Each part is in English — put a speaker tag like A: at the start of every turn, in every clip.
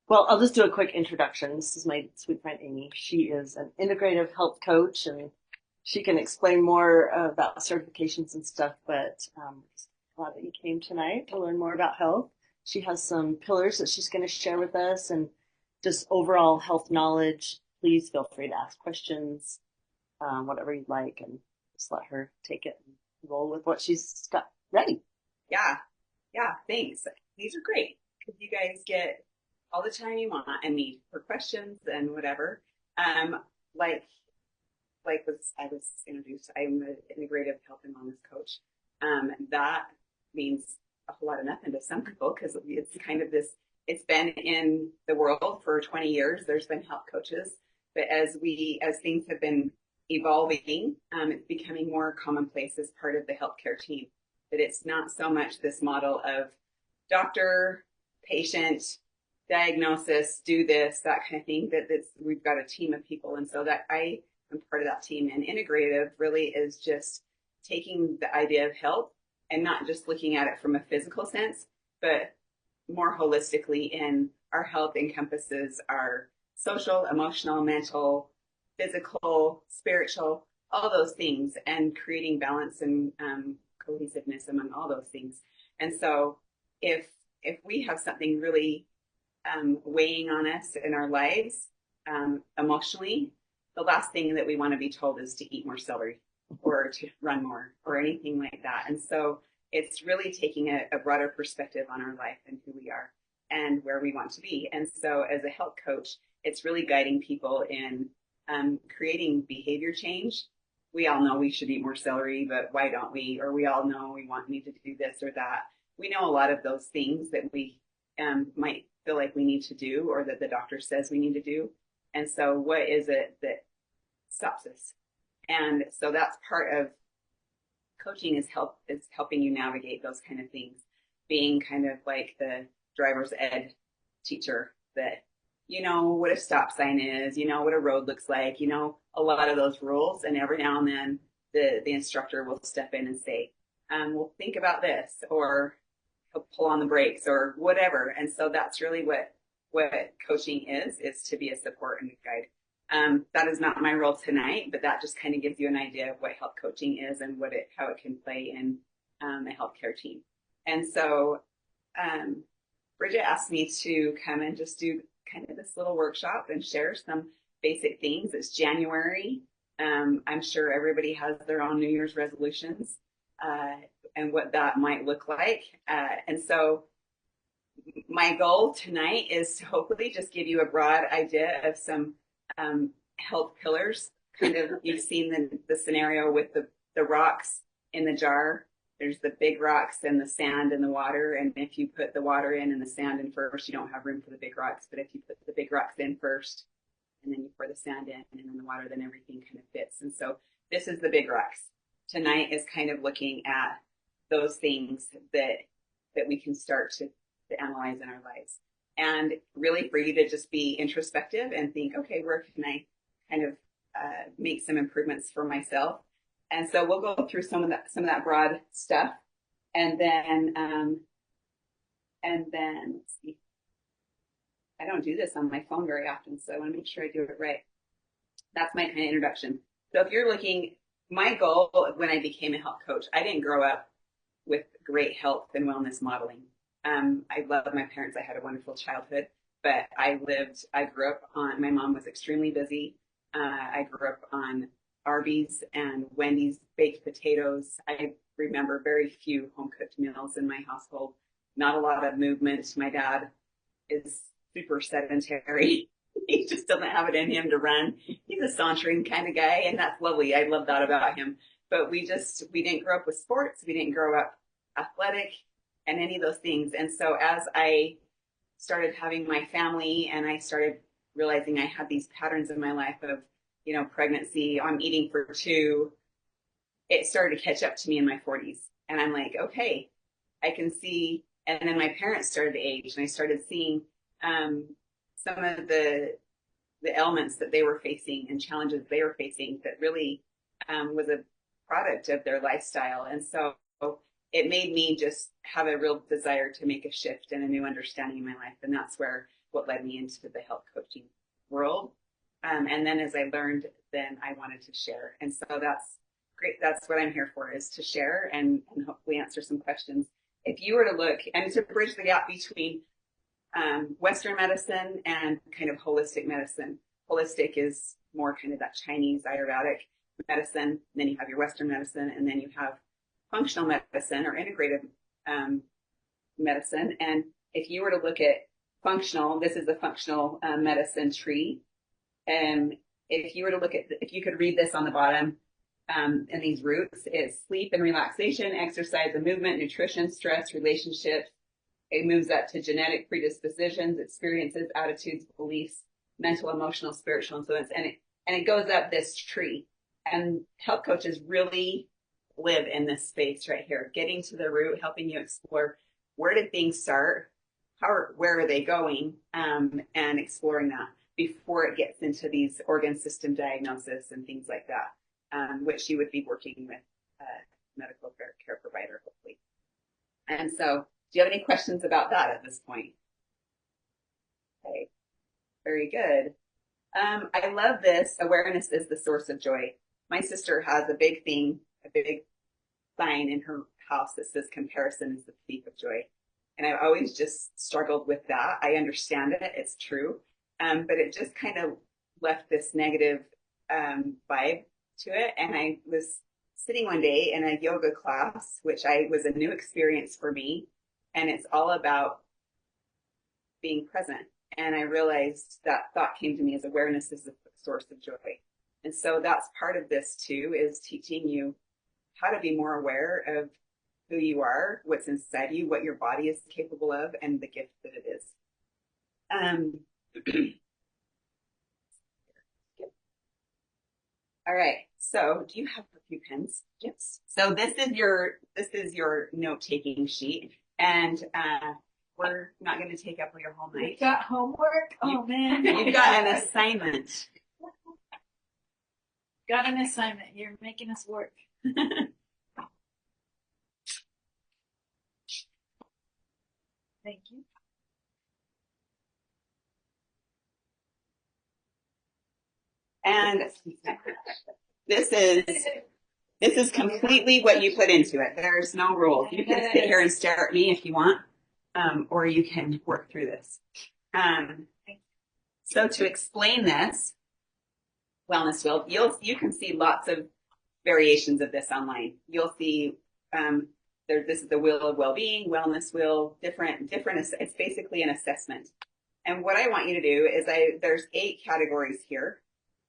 A: Well, I'll just do a quick introduction. This is my sweet friend Aimee. She is an integrative health coach, and she can explain more about certifications and stuff. But just glad that you came tonight to learn more about health. She has some pillars that she's going to share with us, and just overall health knowledge. Please feel free to ask questions, whatever you'd like, and just let her take it and roll with what she's got ready.
B: Yeah, yeah, thanks. These are great because you guys get all the time you want and need for questions and whatever. Um, like I was introduced, I'm an integrative health and wellness coach. That means a whole lot of nothing to some people because it's kind of this. It's been in the world for 20 years. There's been health coaches, but as things have been evolving, it's becoming more commonplace as part of the healthcare team. That it's not so much this model of doctor, patient, diagnosis, do this, that kind of thing. That's we've got a team of people, and so that I'm part of that team. And integrative really is just taking the idea of health and not just looking at it from a physical sense, but more holistically in our health encompasses our social, emotional, mental, physical, spiritual, all those things, and creating balance and cohesiveness among all those things. And so if if we have something really weighing on us in our lives emotionally, the last thing that we want to be told is to eat more celery or to run more or anything like that. And so it's really taking a broader perspective on our life and who we are and where we want to be. And so as a health coach, it's really guiding people in creating behavior change. We all know we should eat more celery, but why don't we? Or we all know we need to do this or that. We know a lot of those things that we might feel like we need to do or that the doctor says we need to do. And so what is it that stops us? And so that's part of coaching is helping you navigate those kind of things, being kind of like the driver's ed teacher that you know what a stop sign is, you know what a road looks like, you know a lot of those rules, and every now and then the instructor will step in and say, well, think about this, or he'll pull on the brakes or whatever. And so that's really what coaching is to be a support and a guide. That is not my role tonight, but that just kind of gives you an idea of what health coaching is and how it can play in a healthcare team. And so Bridget asked me to come and just do kind of this little workshop and share some basic things. It's January. I'm sure everybody has their own New Year's resolutions and what that might look like. And so my goal tonight is to hopefully just give you a broad idea of some health pillars. Kind of, you've seen the scenario with the rocks in the jar. There's the big rocks and the sand and the water. And if you put the water in and the sand in first, you don't have room for the big rocks. But if you put the big rocks in first, and then you pour the sand in and then the water, then everything kind of fits. And so this is the big rocks. Tonight is kind of looking at those things that we can start to analyze in our lives. And really for you to just be introspective and think, okay, where can I kind of make some improvements for myself? And so we'll go through some of that broad stuff, and then let's see. I don't do this on my phone very often, so I want to make sure I do it right. That's my kind of introduction. So if you're looking, my goal when I became a health coach, I didn't grow up with great health and wellness modeling. I love my parents. I had a wonderful childhood, but I grew up on, my mom was extremely busy. I grew up on Arby's and Wendy's baked potatoes. I remember very few home cooked meals in my household, not a lot of movement. My dad is super sedentary. He just doesn't have it in him to run. He's a sauntering kind of guy, and that's lovely. I love that about him. But we didn't grow up with sports. We didn't grow up athletic and any of those things. And so as I started having my family and I started realizing I had these patterns in my life of, pregnancy, I'm eating for two, it started to catch up to me in my 40s. And I'm like, okay, I can see. And then my parents started to age, and I started seeing some of the elements that they were facing and challenges they were facing that really was a product of their lifestyle. And so it made me just have a real desire to make a shift and a new understanding in my life. And that's where what led me into the health coaching world. And then as I learned, then I wanted to share. And so that's great. That's what I'm here for, is to share and hopefully answer some questions. If you were to look, and to bridge the gap between Western medicine and kind of holistic medicine. Holistic is more kind of that Chinese Ayurvedic medicine. And then you have your Western medicine, and then you have functional medicine or integrative medicine. And if you were to look at functional, this is the functional medicine tree. And if you were to look at, if you could read this on the bottom, and these roots, it's sleep and relaxation, exercise and movement, nutrition, stress, relationships. It moves up to genetic predispositions, experiences, attitudes, beliefs, mental, emotional, spiritual influence, and it goes up this tree. And health coaches really live in this space right here, getting to the root, helping you explore where did things start, where are they going, and exploring that before it gets into these organ system diagnosis and things like that, which you would be working with a medical care provider, hopefully. And so, do you have any questions about that at this point? Okay, very good. I love this. Awareness is the source of joy. My sister has a big sign in her house that says comparison is the thief of joy. And I've always just struggled with that. I understand it. It's true. But it just kind of left this negative vibe to it. And I was sitting one day in a yoga class, which was a new experience for me. And it's all about being present. And I realized that thought came to me as awareness is the source of joy. And so that's part of this too, is teaching you how to be more aware of who you are, what's inside you, what your body is capable of, and the gift that it is. All right. So do you have a few pens? Yes. So this is your note-taking sheet. And we're not going to take up your whole night.
C: You got homework? Oh, man.
B: You've got an assignment.
C: Got an assignment. You're making us work. Thank you.
B: And this is completely what you put into it. There's no rules. You can sit here and stare at me if you want, or you can work through this. So to explain this wellness wheel, you can see lots of variations of this online. You'll see this is the wheel of well-being, wellness wheel, different. It's basically an assessment. And what I want you to do is there's 8 categories here.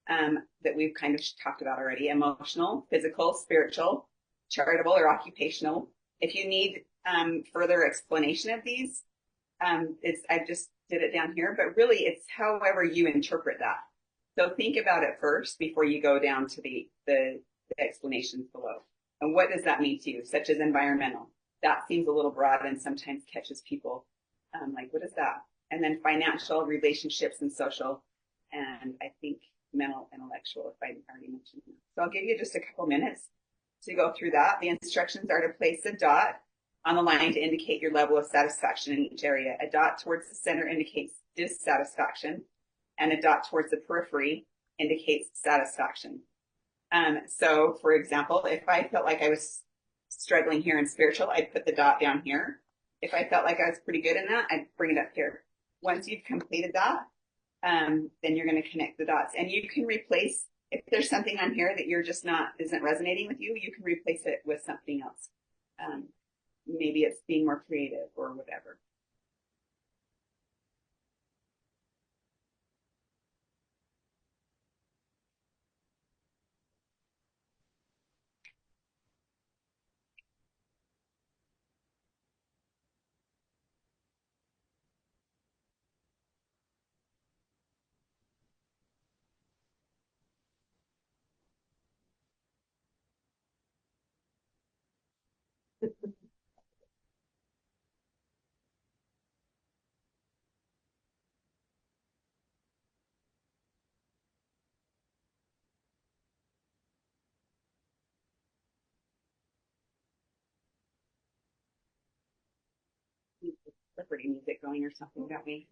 B: That we've kind of talked about already: emotional, physical, spiritual, charitable, or occupational. If you need further explanation of these, I just did it down here, but really it's however you interpret that. So think about it first before you go down to the explanations below. And what does that mean to you, such as environmental? That seems a little broad and sometimes catches people like, what is that? And then financial, relationships, and social, and I think mental, intellectual, if I already mentioned that. So I'll give you just a couple minutes to go through that. The instructions are to place a dot on the line to indicate your level of satisfaction in each area. A dot towards the center indicates dissatisfaction, and a dot towards the periphery indicates satisfaction. So for example, if I felt like I was struggling here in spiritual, I'd put the dot down here. If I felt like I was pretty good in that, I'd bring it up here. Once you've completed that, then you're going to connect the dots, and you can replace, if there's something on here that you're just isn't resonating with you, you can replace it with something else. Maybe it's being more creative or whatever. Celebrity music going or something, got me.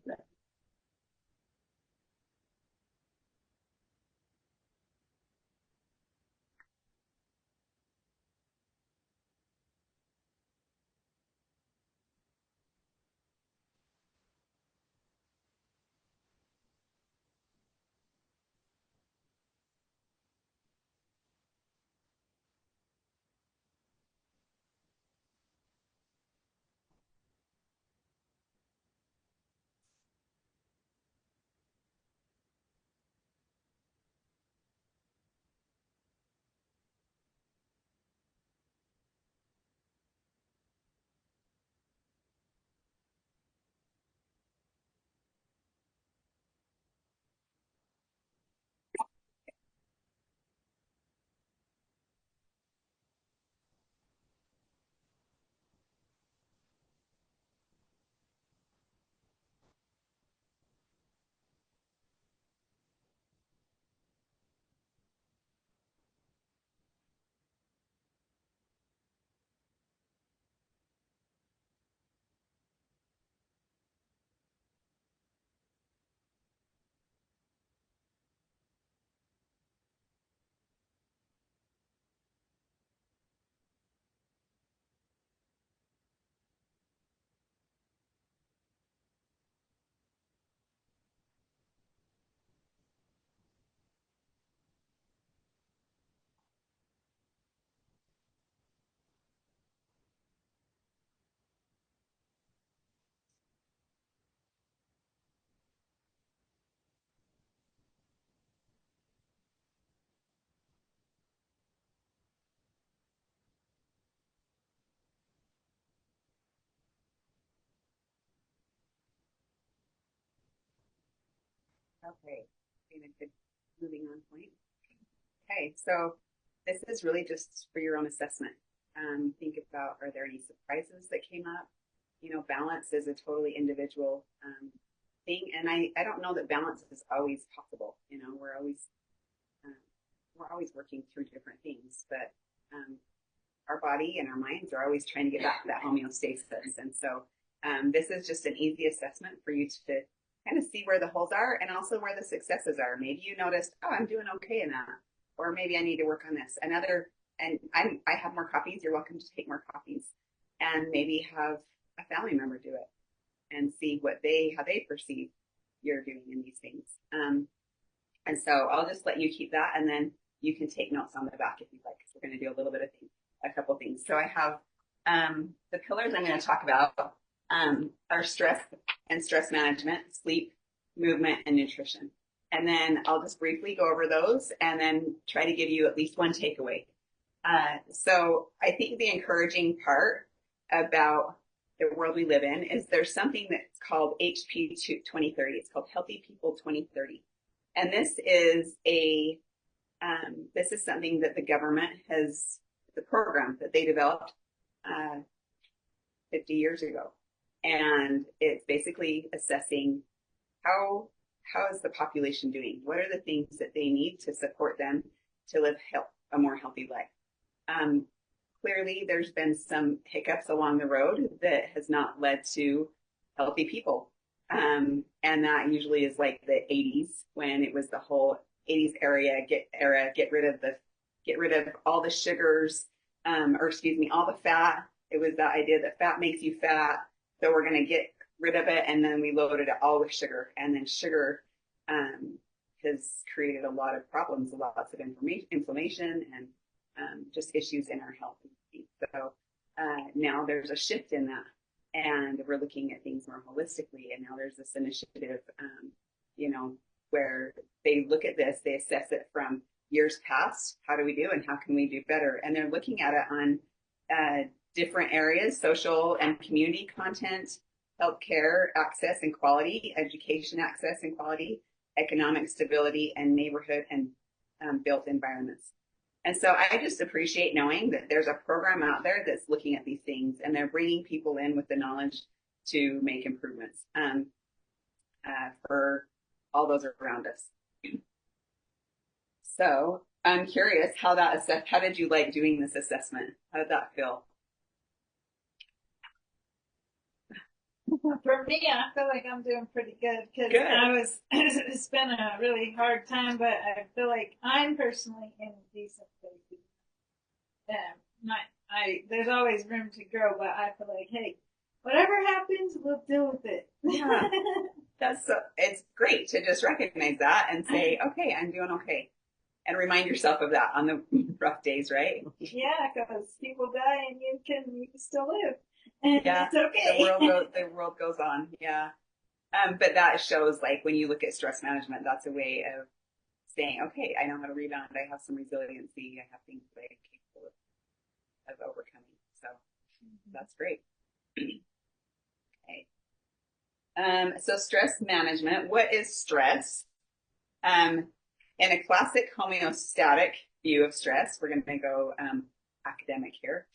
B: Okay, in a good moving on point. Okay, so this is really just for your own assessment. Think about, are there any surprises that came up? You know, balance is a totally individual thing, and I don't know that balance is always possible. You know, um, we're always working through different things, but our body and our minds are always trying to get back to that homeostasis. And so this is just an easy assessment for you to kind of see where the holes are and also where the successes are. Maybe you noticed, oh, I'm doing okay in that, or maybe I need to work on this. I have more copies. You're welcome to take more copies, and maybe have a family member do it and see how they perceive you're doing in these things. And so I'll just let you keep that, and then you can take notes on the back if you'd like, because we're going to do a couple things. So I have the pillars I'm going to talk about are stress and stress management, sleep, movement, and nutrition. And then I'll just briefly go over those and then try to give you at least one takeaway. So I think the encouraging part about the world we live in is there's something that's called HP 2030. It's called Healthy People 2030. And this is something that the government has, the program that they developed 50 years ago. And it's basically assessing how is the population doing? What are the things that they need to support them to live a more healthy life? Clearly, there's been some hiccups along the road that has not led to healthy people. And that usually is like the 80s, when it was the whole 80s get rid of all the sugars, all the fat. It was the idea that fat makes you fat, so we're going to get rid of it, and then we loaded it all with sugar, and then sugar has created a lot of problems, lots of inflammation, and just issues in our health. So now there's a shift in that, and we're looking at things more holistically. And now there's this initiative, where they look at this, they assess it from years past. How do we do, and how can we do better? And they're looking at it on different areas: social and community content, healthcare access and quality, education access and quality, economic stability, and neighborhood and built environments. And so I just appreciate knowing that there's a program out there that's looking at these things, and they're bringing people in with the knowledge to make improvements for all those around us. So I'm curious how did you like doing this assessment? How did that feel?
C: For me, I feel like I'm doing pretty good because it's been a really hard time, but I feel like I'm personally in a decent place. There's always room to grow, but I feel like, hey, whatever happens, we'll deal with it.
B: Yeah. It's great to just recognize that and say, okay, I'm doing okay. And remind yourself of that on the rough days, right?
C: Yeah, because people die and you can still live. And
B: yeah,
C: it's okay.
B: The world goes on. Yeah. But that shows, like, when you look at stress management, that's a way of saying, okay, I know how to rebound. I have some resiliency. I have things that I'm capable of overcoming. So that's great. Okay. So stress management. What is stress? In a classic homeostatic view of stress, we're going to go academic here.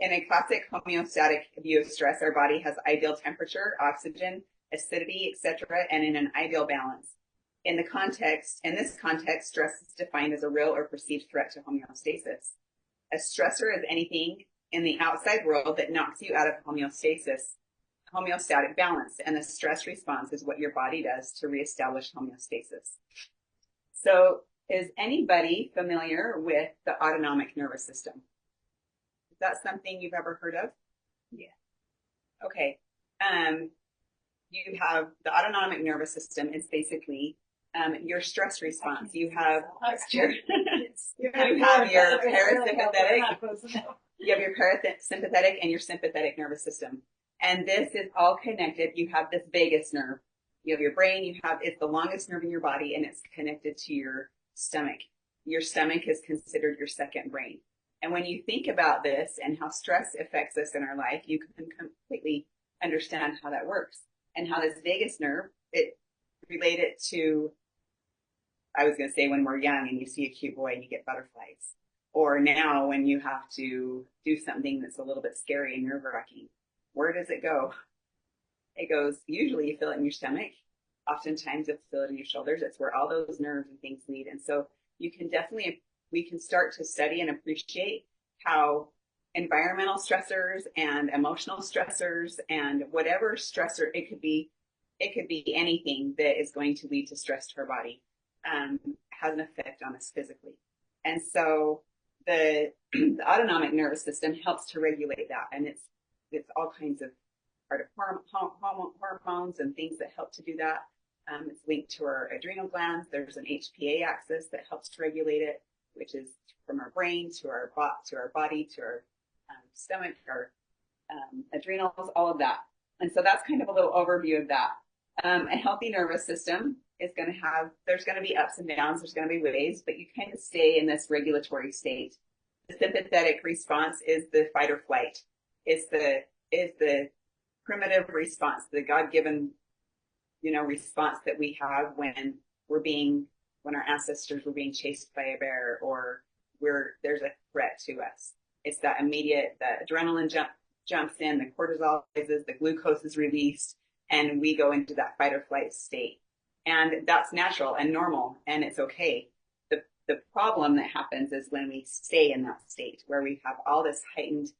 B: In a classic homeostatic view of stress, our body has ideal temperature, oxygen, acidity, etc., and in an ideal balance. In this context, stress is defined as a real or perceived threat to homeostasis. A stressor is anything in the outside world that knocks you out of homeostatic balance, and the stress response is what your body does to reestablish homeostasis. So, is anybody familiar with the autonomic nervous system? Is that something you've ever heard of?
C: Yeah.
B: Okay. You have the autonomic nervous system is basically your stress response. You have your parasympathetic. You have your parasympathetic and your sympathetic nervous system, and this is all connected. You have this vagus nerve. You have your brain. It's the longest nerve in your body, and it's connected to your stomach. Your stomach is considered your second brain. And when you think about this and how stress affects us in our life, you can completely understand how that works and how this vagus nerve, it relate it to, I was going to say when we're young and you see a cute boy and you get butterflies. Or now when you have to do something that's a little bit scary and nerve-wracking. Where does it go? It goes, usually you feel it in your stomach. Oftentimes you'll feel it in your shoulders. It's where all those nerves and things lead. And so you can definitely, we can start to study and appreciate how environmental stressors and emotional stressors and whatever stressor, it could be anything that is going to lead to stress to our body, has an effect on us physically. And so the autonomic nervous system helps to regulate that. And it's all kinds of part of hormones and things that help to do that. It's linked to our adrenal glands. There's an HPA axis that helps to regulate it, which is from our brain to our body, to our stomach, our adrenals, all of that. And so that's kind of a little overview of that. A healthy nervous system is going to have, there's going to be ups and downs, there's going to be waves, but you kind of stay in this regulatory state. The sympathetic response is the fight or flight. Is the primitive response, the God-given, response that we have when when our ancestors were being chased by a bear, or there's a threat to us. It's that immediate, the adrenaline jumps in, the cortisol rises, the glucose is released, and we go into that fight or flight state. And that's natural and normal, and it's okay. The problem that happens is when we stay in that state, where we have all this heightened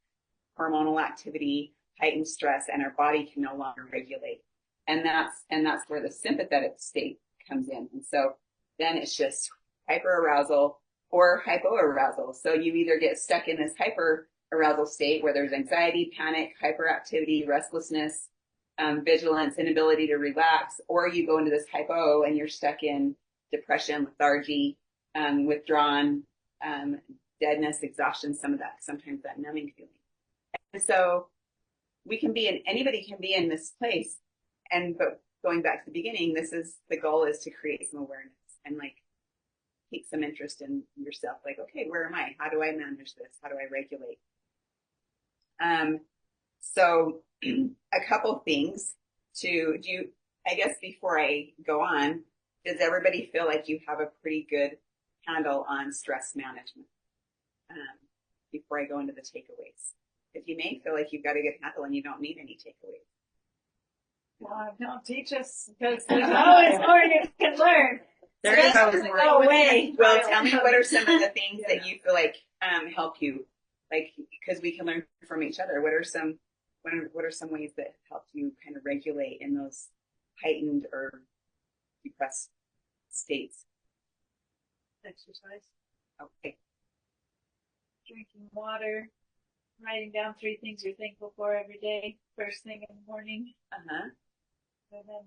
B: hormonal activity, heightened stress, and our body can no longer regulate. And that's where the sympathetic state comes in. And so then it's just hyperarousal or hypoarousal. So you either get stuck in this hyperarousal state where there's anxiety, panic, hyperactivity, restlessness, vigilance, inability to relax, or you go into this hypo and you're stuck in depression, lethargy, withdrawn, deadness, exhaustion, sometimes that numbing feeling. And so anybody can be in this place. But going back to the beginning, the goal is to create some awareness and take some interest in yourself. Like, okay, where am I? How do I manage this? How do I regulate? So a couple things I guess before I go on, does everybody feel like you have a pretty good handle on stress management? Before I go into the takeaways. If you may feel like you've got a good handle and you don't need any takeaways.
C: Well, don't teach us, because there's always more you can learn.
B: There is always more.
C: No way.
B: Well, tell me, what are some of the things that you feel like help you? Because we can learn from each other. What are some ways that help you kind of regulate in those heightened or depressed states?
A: Exercise.
B: Okay.
C: Drinking water. Writing down 3 things you're thankful for every day, first thing in the morning.
B: Uh-huh.
C: And then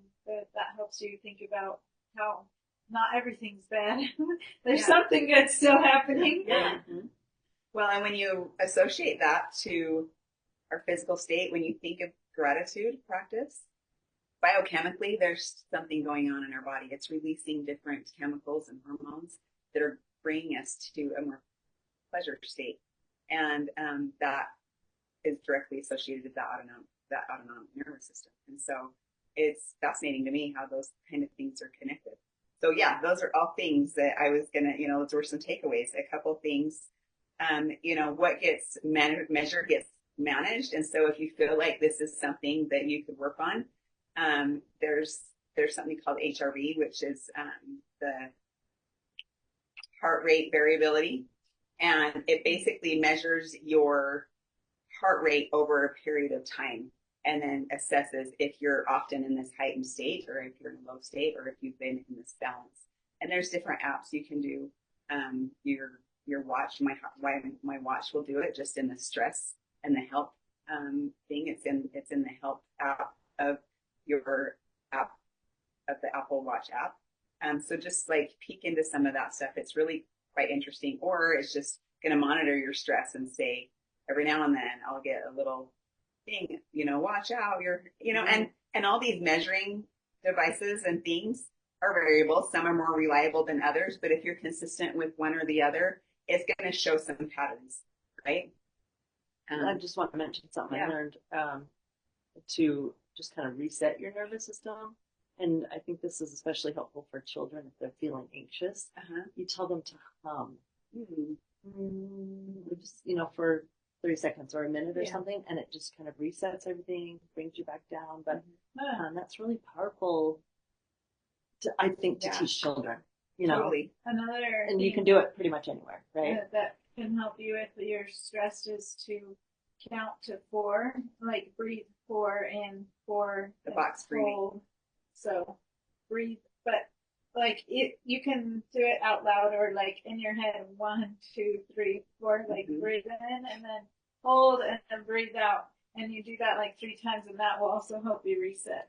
C: that helps you think about how not everything's bad. There's something good still happening.
B: Yeah. Mm-hmm. Well, and when you associate that to our physical state, when you think of gratitude practice, biochemically, there's something going on in our body. It's releasing different chemicals and hormones that are bringing us to a more pleasure state. And that is directly associated with that autonomic nervous system. And so it's fascinating to me how those kind of things are connected. So yeah, those are all things that I was gonna, those were some takeaways. A couple things, what gets measured gets managed. And so if you feel like this is something that you could work on, there's something called HRV, which is the heart rate variability. And it basically measures your heart rate over a period of time and then assesses if you're often in this heightened state or if you're in a low state or if you've been in this balance. And there's different apps you can do. Your watch, my watch will do it just in the stress and the help thing. It's in the help app of your app, of the Apple Watch app. So just peek into some of that stuff. It's really quite interesting. Or it's just going to monitor your stress and say every now and then I'll get a little thing, watch out, and all these measuring devices and things are variable. Some are more reliable than others, but if you're consistent with one or the other, it's going to show some patterns, right?
A: I just want to mention something I learned to just kind of reset your nervous system. And I think this is especially helpful for children if they're feeling anxious. You tell them to hum. Just, for 30 seconds or a minute or something, and it just kind of resets everything, brings you back down. But that's really powerful, I think, to teach children.
B: Totally.
A: And you can do it pretty much anywhere, right?
C: That can help you if you're stressed is to count to 4, like breathe 4 in, 4.
B: The box breathing.
C: So breathe, but like you can do it out loud or like in your head, 1, 2, 3, 4, like breathe in and then hold and then breathe out. And you do that like 3 times and that will also help you reset.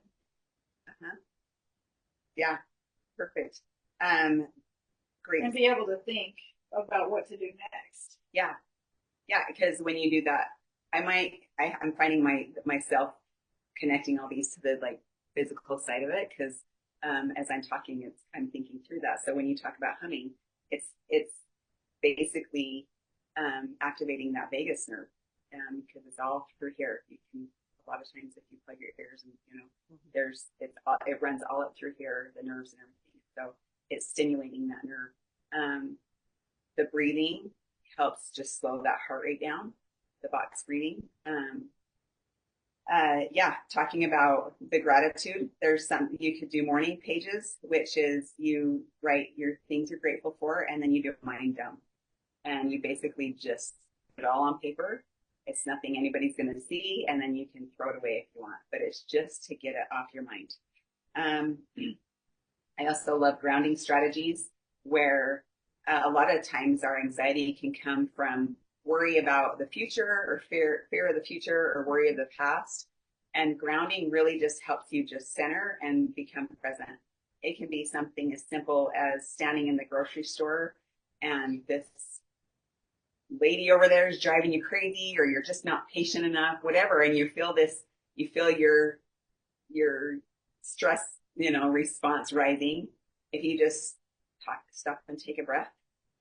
B: Yeah, perfect. Great.
C: And be able to think about what to do next.
B: Yeah, because when you do that, I'm finding myself connecting all these to the like physical side of it because as I'm talking, I'm thinking through that. So when you talk about humming, it's basically activating that vagus nerve because it's all through here. You can a lot of times if you plug your ears and it runs all up through here, the nerves and everything. So it's stimulating that nerve. The breathing helps just slow that heart rate down. The box breathing. Talking about the gratitude, there's some, you could do morning pages, which is you write your things you're grateful for, and then you do a mind dump. And you basically just put it all on paper. It's nothing anybody's going to see, and then you can throw it away if you want, but it's just to get it off your mind. I also love grounding strategies where a lot of times our anxiety can come from worry about the future or fear of the future or worry of the past. And grounding really just helps you just center and become present. It can be something as simple as standing in the grocery store and this lady over there is driving you crazy or you're just not patient enough, whatever. And you feel your stress, response rising. If you just stop and take a breath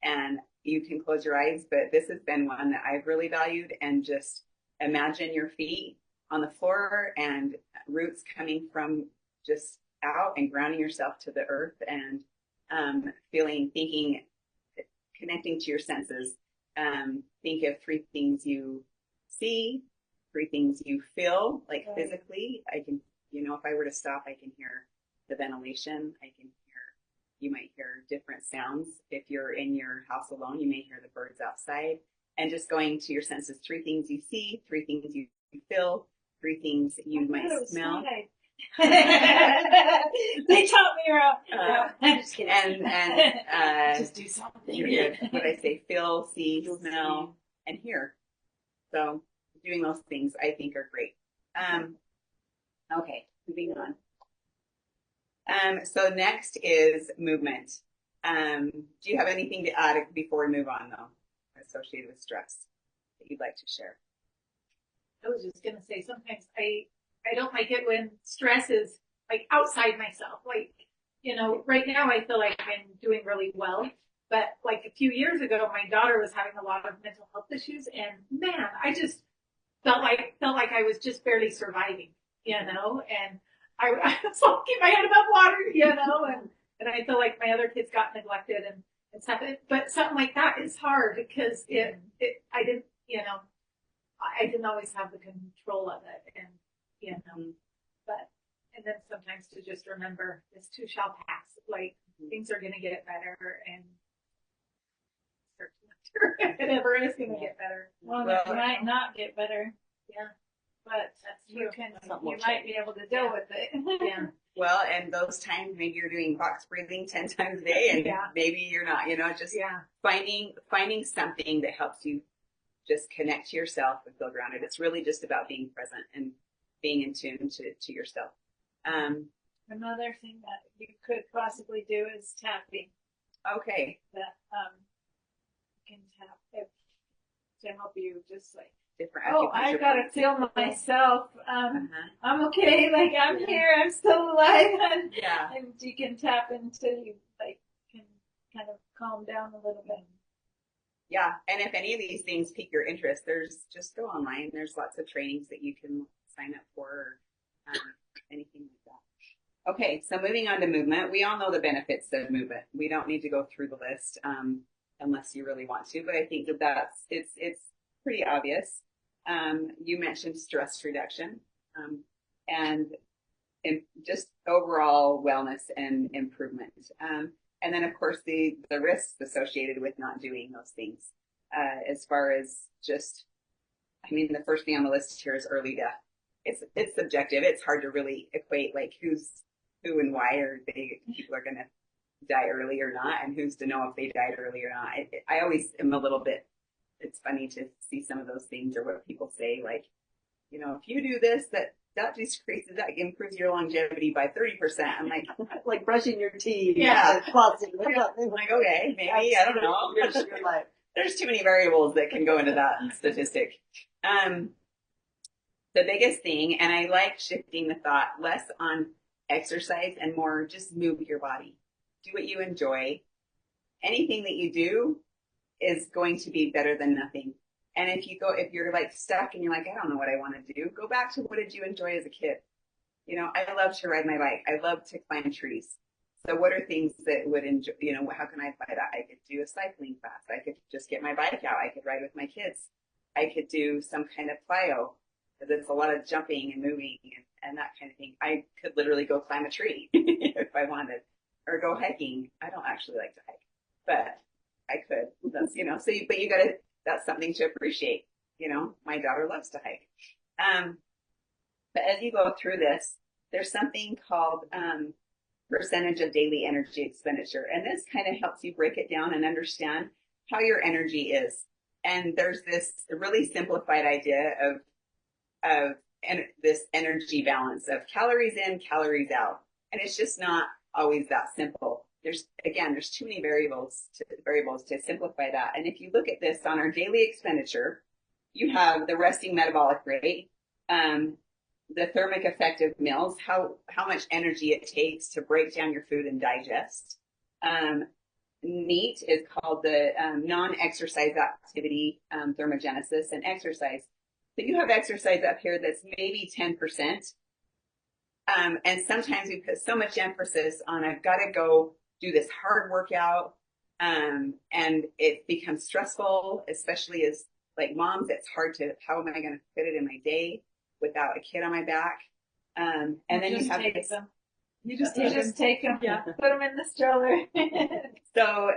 B: and you can close your eyes, but this has been one that I've really valued and just imagine your feet on the floor and roots coming from just out and grounding yourself to the earth and connecting to your senses. Think of 3 things you see, 3 things you feel, like physically. I can, if I were to stop, I can hear the ventilation. You might hear different sounds. If you're in your house alone, you may hear the birds outside. And just going to your senses, 3 things you see, 3 things you feel, 3 things you might smell.
C: They taught me around. I'm just kidding.
B: And
C: just do something.
B: You're good. What I say, feel, see, smell, and hear. So doing those things I think are great. Okay, moving on. So next is movement. Do you have anything to add before we move on, though, associated with stress that you'd like to share?
D: I was just going to say, sometimes I don't like it when stress is like outside myself. Like, right now I feel like I'm doing really well. But like a few years ago, my daughter was having a lot of mental health issues. And man, I just felt like I was just barely surviving, and I was like, keep my head above water, and I feel like my other kids got neglected and stuff. But something like that is hard because I didn't always have the control of it, and and then sometimes to just remember this too shall pass. Like things are going to get better, and it never is going to get better.
C: Well, it might not get better.
D: Yeah.
C: But you might be able to deal with it.
D: Yeah.
B: Well, and those times maybe you're doing box breathing 10 times a day, and maybe you're not. Just finding something that helps you just connect to yourself and feel grounded. It's really just about being present and being in tune to yourself.
C: Another thing that you could possibly do is tapping.
B: Okay.
C: That can tap to help you just like.
B: Different
C: I gotta feel myself. I'm okay. Like I'm here. I'm still alive. And you can tap until you can kind of calm down a little bit.
B: Yeah, and if any of these things pique your interest, just go online. There's lots of trainings that you can sign up for, or anything like Okay, so moving on to movement. We all know the benefits of movement. We don't need to go through the list unless you really want to, but I think that it's pretty obvious. You mentioned stress reduction and just overall wellness and improvement. And then, of course, the risks associated with not doing those things, as far as just, I mean, the first thing on the list here is early death. It's subjective. It's hard to really equate like who and why people are going to die early or not, and who's to know if they died early or not. I always am a little bit. It's funny to see some of those things or what people say, like, you know, if you do this, that decreases, that improves your longevity by 30%. I'm like,
A: like brushing your teeth.
B: Yeah.
A: Flossing.
B: I'm like, okay, maybe, I don't know. There's too many variables that can go into that statistic. The biggest thing, and I like shifting the thought less on exercise and more just move your body. Do what you enjoy. Anything that you do is going to be better than nothing. And if you're like stuck and you're like, I don't know what I want to do, go back to what did you enjoy as a kid? You know, I love to ride my bike. I love to climb trees. So what are things that would enjoy, you know, how can I apply that? I could do a cycling class. I could just get my bike out. I could ride with my kids. I could do some kind of plyo. There's a lot of jumping and moving and that kind of thing. I could literally go climb a tree if I wanted, or go hiking. I don't actually like to hike, but I could. That's, you know, but you gotta, that's something to appreciate. You know, my daughter loves to hike. But as you go through this, there's something called percentage of daily energy expenditure. And this kind of helps you break it down and understand how your energy is. And there's this really simplified idea of this energy balance of calories in, calories out. And it's just not always that simple. There's too many variables to simplify that. And if you look at this on our daily expenditure, you have the resting metabolic rate, the thermic effect of meals, how much energy it takes to break down your food and digest. NEAT is called the non-exercise activity thermogenesis, and exercise. So you have exercise up here that's maybe 10%. And sometimes we put so much emphasis on, I've got to go do this hard workout. And it becomes stressful, especially as like moms, it's hard to, how am I going to fit it in my day without a kid on my back? And then you have
C: take them.
B: You just
C: take them. Yeah. Put them in the stroller.
B: So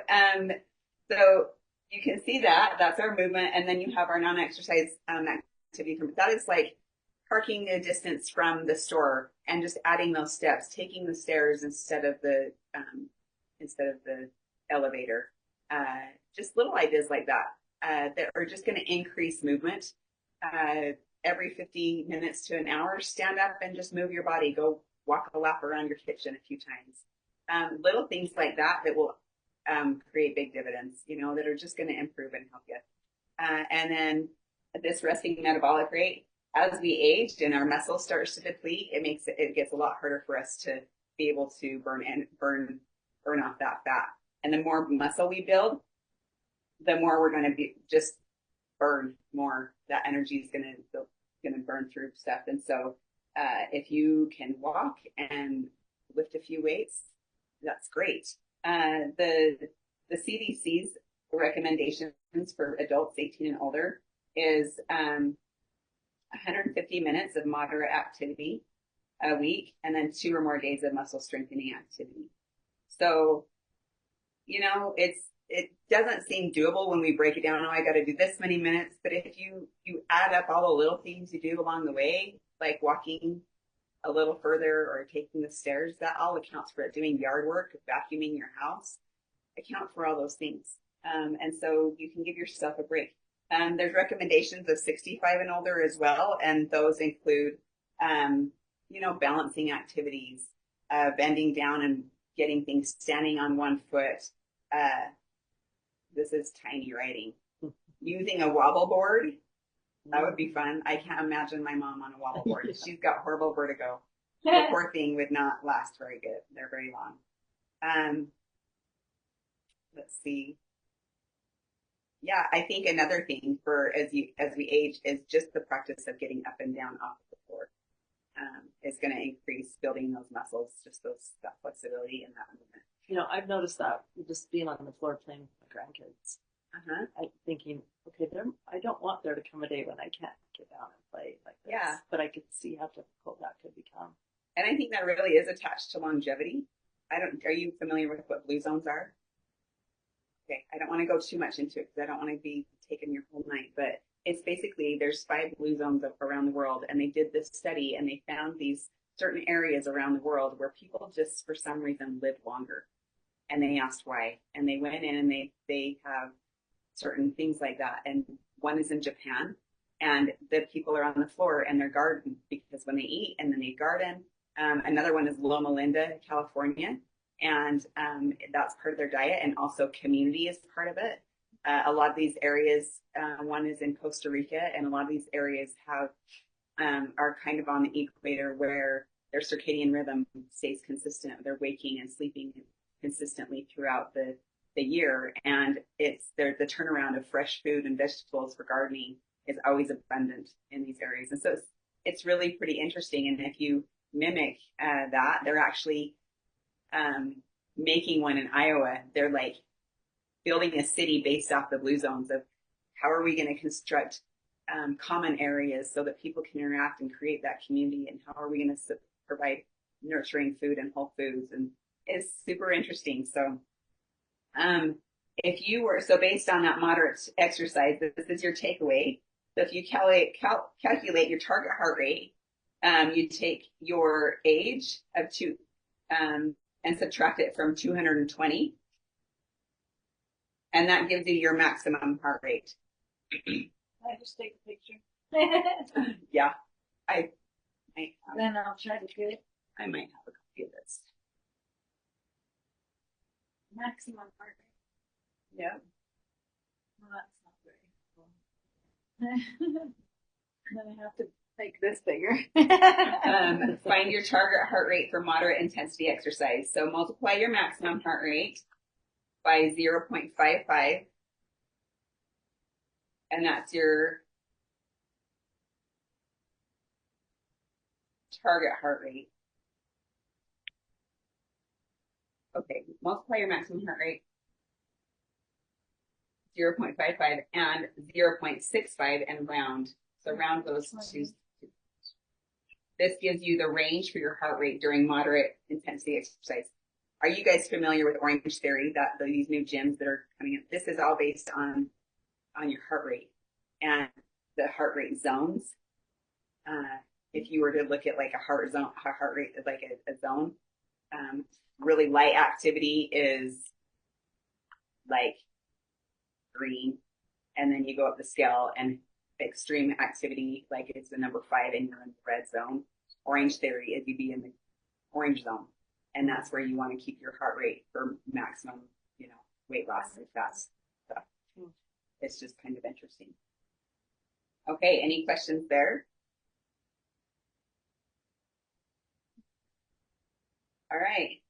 B: you can see that's our movement. And then you have our non-exercise activity. That is like parking a distance from the store and just adding those steps, taking the stairs instead of the elevator. Just little ideas like that that are just going to increase movement. Every 50 minutes to an hour, stand up and just move your body. Go walk a lap around your kitchen a few times. Little things like that will create big dividends, you know, that are just going to improve and help you. And then this resting metabolic rate, as we age and our muscle starts to deplete, it gets a lot harder for us to be able to burn off that fat. And the more muscle we build, the more we're going to be just burn more. That energy is going to burn through stuff. And so if you can walk and lift a few weights, that's great. The CDC's recommendations for adults 18 and older is 150 minutes of moderate activity a week, and then 2 or more days of muscle strengthening activity. So, you know, it doesn't seem doable when we break it down. Oh, I got to do this many minutes. But if you add up all the little things you do along the way, like walking a little further or taking the stairs, that all accounts for it. Doing yard work, vacuuming your house, account for all those things. And so you can give yourself a break. There's recommendations of 65 and older as well. And those include, you know, balancing activities, bending down and getting things, standing on one foot. This is tiny writing. Using a wobble board, that would be fun. I can't imagine my mom on a wobble board. She's got horrible vertigo. The poor thing would not last very good. They're very long. Let's see. Yeah, I think another thing for as we age is just the practice of getting up and down off the floor. is going to increase building those muscles, just that flexibility and that movement.
A: You know, I've noticed that just being on the floor playing with my grandkids.
B: Uh-huh.
A: I'm thinking, okay, I don't want there to come a day when I can't get down and play like this.
B: Yeah.
A: But I could see how difficult that could become.
B: And I think that really is attached to longevity. Are you familiar with what blue zones are? Okay, I don't want to go too much into it because I don't want to be taking your whole night, but it's basically there's 5 blue zones around the world, and they did this study and they found these certain areas around the world where people just for some reason live longer. And they asked why, and they went in and they have certain things like that. And one is in Japan, and the people are on the floor and they're garden because when they eat and then they garden. Another one is Loma Linda, California, and that's part of their diet, and also community is part of it. A lot of these areas, one is in Costa Rica, and a lot of these areas are kind of on the equator where their circadian rhythm stays consistent. They're waking and sleeping consistently throughout the year, and the turnaround of fresh food and vegetables for gardening is always abundant in these areas. And so it's really pretty interesting. And if you mimic that, they're actually making one in Iowa. They're like building a city based off the blue zones of how are we going to construct common areas so that people can interact and create that community, and how are we going to provide nurturing food and whole foods. And it's super interesting. So based on that moderate exercise, this is your takeaway. So if you calculate your target heart rate, you take your age of and subtract it from 220, and that gives you your maximum heart rate.
C: I just take a picture.
B: Yeah,
C: Then I'll try to do it.
B: I might have a copy of this.
C: Maximum heart rate.
B: Yeah.
C: Well, that's not very helpful. Then I have to make this bigger.
B: Find your target heart rate for moderate intensity exercise. So multiply your maximum heart rate by 0.55, and that's your target heart rate. Okay, multiply your maximum heart rate 0.55 and 0.65 and round. So round those two. This gives you the range for your heart rate during moderate intensity exercise. Are you guys familiar with Orange Theory, these new gyms that are coming in? This is all based on your heart rate and the heart rate zones. If you were to look at like a heart rate is like a zone, really light activity is like green, and then you go up the scale, and extreme activity, like it's the number 5 and you're in the red zone. Orange Theory is you'd be in the orange zone, and that's where you want to keep your heart rate for maximum, weight loss and fat stuff. It's just kind of interesting. Okay, any questions there? All right.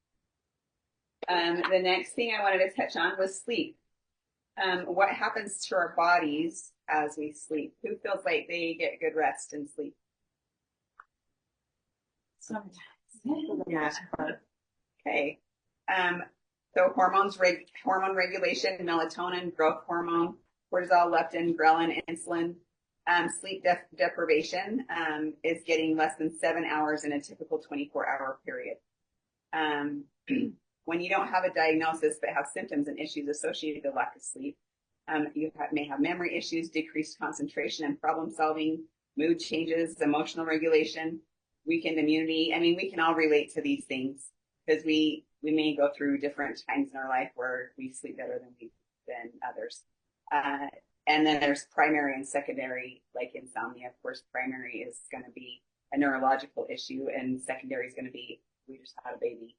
B: The next thing I wanted to touch on was sleep. What happens to our bodies as we sleep? Who feels like they get good rest and sleep?
C: Sometimes.
A: Yeah.
B: Okay. So hormone regulation, melatonin, growth hormone, cortisol, leptin, ghrelin, insulin. Sleep deprivation is getting less than 7 hours in a typical 24-hour period. When you don't have a diagnosis but have symptoms and issues associated with lack of sleep, you may have memory issues, decreased concentration and problem solving, mood changes, emotional regulation, weakened immunity. I mean, we can all relate to these things because we may go through different times in our life where we sleep better than others. And then there's primary and secondary, like insomnia. Of course, primary is going to be a neurological issue, and secondary is going to be we just had a baby.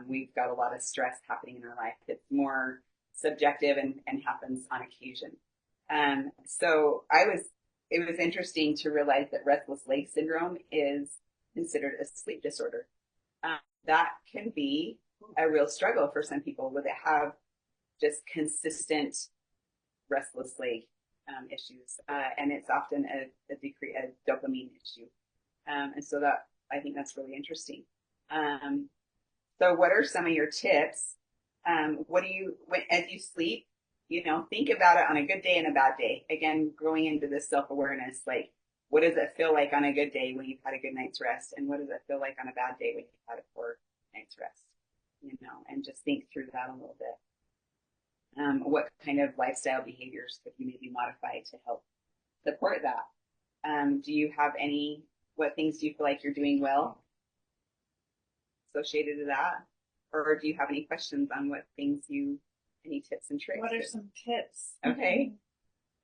B: We've got a lot of stress happening in our life. It's more subjective and happens on occasion. So it was interesting to realize that restless leg syndrome is considered a sleep disorder. That can be a real struggle for some people where they have just consistent restless leg issues. And it's often a dopamine issue. And so that, I think that's really interesting. So what are some of your tips? What do you, as you sleep, think about it on a good day and a bad day. Again, growing into this self-awareness, like, what does it feel like on a good day when you've had a good night's rest? And what does it feel like on a bad day when you've had a poor night's rest? And just think through that a little bit. What kind of lifestyle behaviors could you maybe modify to help support that? Do you have what things do you feel like you're doing well associated to that? Or do you have any questions on any tips and tricks?
C: What are some tips?
B: Okay.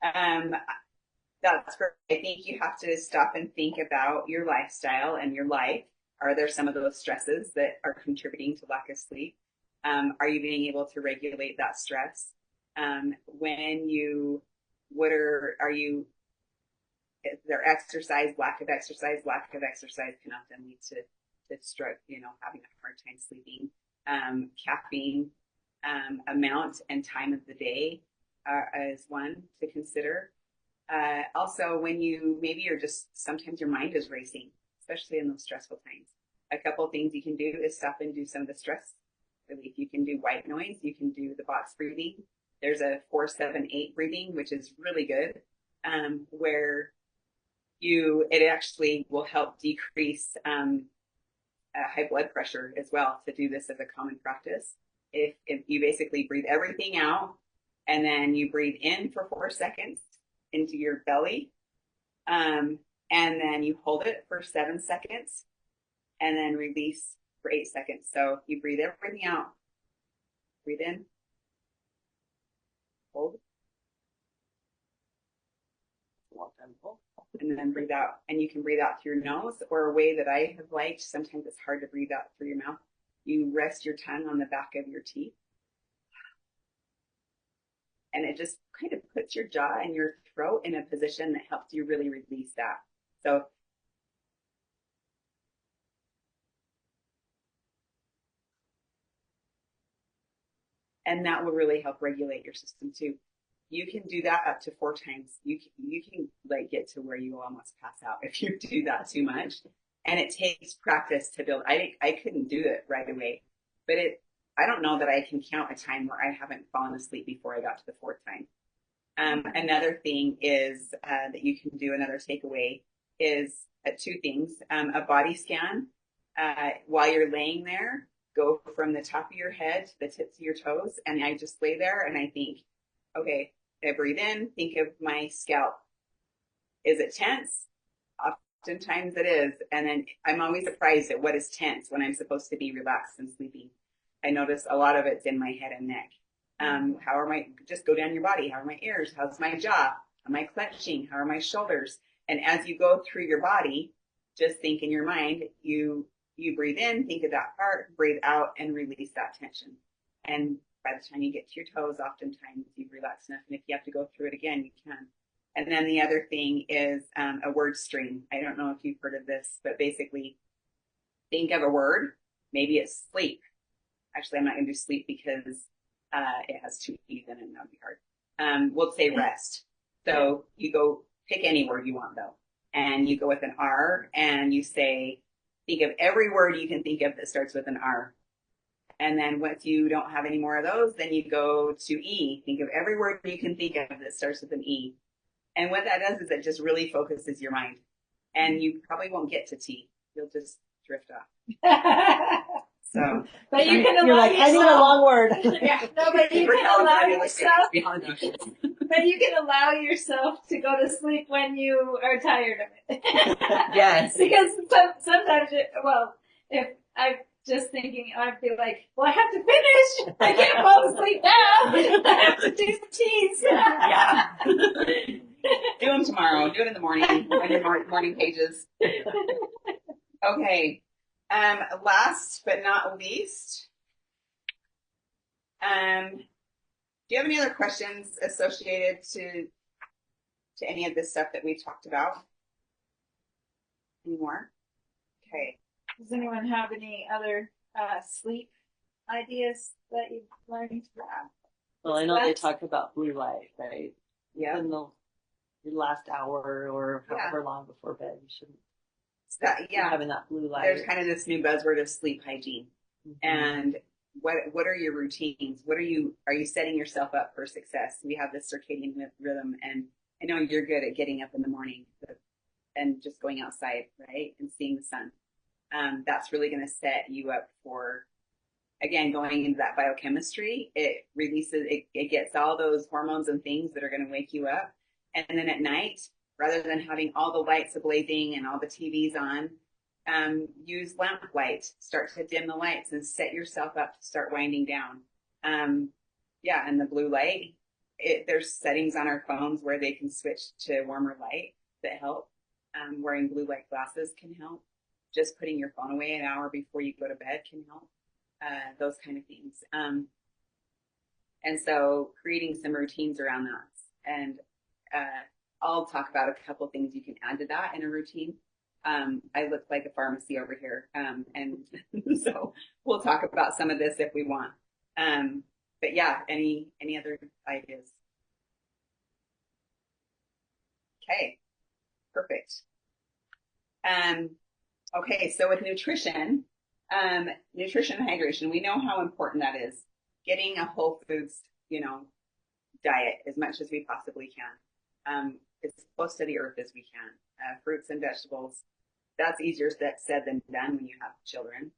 B: That's great. I think you have to stop and think about your lifestyle and your life. Are there some of those stresses that are contributing to lack of sleep? Are you being able to regulate that stress? Is there exercise, lack of exercise? Lack of exercise can often lead to stroke, having a hard time sleeping. Caffeine, amount and time of the day is one to consider. Also, when sometimes your mind is racing, especially in those stressful times. A couple of things you can do is stop and do some of the stress relief. You can do white noise. You can do the box breathing. There's a 4-7-8 breathing, which is really good, where it actually will help decrease high blood pressure as well, to do this as a common practice. If you basically breathe everything out and then you breathe in for 4 seconds into your belly, and then you hold it for 7 seconds and then release for 8 seconds. So you breathe everything out, breathe in, hold, and then breathe out. And you can breathe out through your nose, or a way that I have liked, sometimes it's hard to breathe out through your mouth. You rest your tongue on the back of your teeth. And it just kind of puts your jaw and your throat in a position that helps you really release that. So and that will really help regulate your system too. You can do that up to 4 times. You can like get to where you almost pass out if you do that too much. And it takes practice to build. I couldn't do it right away, but I don't know that I can count a time where I haven't fallen asleep before I got to the 4th time. Another thing is that you can do, another takeaway is 2 things. A body scan while you're laying there. Go from the top of your head to the tips of your toes. And I just lay there and I think, okay, I breathe in, think of my scalp. Is it tense? Oftentimes it is. And then I'm always surprised at what is tense when I'm supposed to be relaxed and sleeping. I notice a lot of it's in my head and neck. Just go down your body. How are my ears? How's my jaw? Am I clenching? How are my shoulders? And as you go through your body, just think in your mind, you breathe in, think of that part, breathe out, and release that tension. And by the time you get to your toes, oftentimes you've relaxed enough. And if you have to go through it again, you can. And then the other thing is a word string. I don't know if you've heard of this, but basically think of a word. Maybe it's sleep. Actually, I'm not going to do sleep because it has 2 E's in it, and that would be hard. We'll say rest. So you go pick any word you want, though. And you go with an R, and you say, think of every word you can think of that starts with an R. And then once you don't have any more of those, then you go to E. Think of every word you can think of that starts with an E. And what that does is it just really focuses your mind. And you probably won't get to T. You'll just drift off. So,
C: but you can allow
A: you're like,
C: yourself,
A: I need a long word.
C: Yeah, no, but you can allow yourself. But you can allow yourself to go to sleep when you are tired of it.
B: Yes.
C: Because sometimes, if I'm just thinking, I'd be like, well, I have to finish. I can't fall asleep now. I have to do some teas.
B: Yeah. Do them tomorrow. Do it in the morning on your morning pages. Okay. Last but not least, do you have any other questions associated to any of this stuff that we talked about? Any more? Okay.
C: Does anyone have any other sleep ideas that you've learned?
A: Well, I know they talk about blue light, right?
B: Yeah.
A: In your last hour or however long before bed, you shouldn't.
B: yeah,
A: having that blue light.
B: there's kind of this new buzzword of sleep hygiene. And what are your routines? Are you setting yourself up for success? We have this circadian rhythm, and I know you're good at getting up in the morning and just going outside, right, and seeing the sun. That's really going to set you up for, again, going into that biochemistry. It releases, it gets all those hormones and things that are going to wake you up. And then at night, rather than having all the lights ablazing and all the TVs on, use lamp light. Start to dim the lights and set yourself up to start winding down. Yeah, and the blue light, there's settings on our phones where they can switch to warmer light that help. Wearing blue light glasses can help. Just putting your phone away an hour before you go to bed can help. Those kind of things. And so creating some routines around that. And I'll talk about a couple things you can add to that in a routine. I look like a pharmacy over here. And so we'll talk about some of this if we want. But yeah, any other ideas? Okay, perfect. Okay, so with nutrition and hydration, we know how important that is. Getting a whole foods, diet as much as we possibly can. As close to the earth as we can. Fruits and vegetables. That's easier said than done when you have children.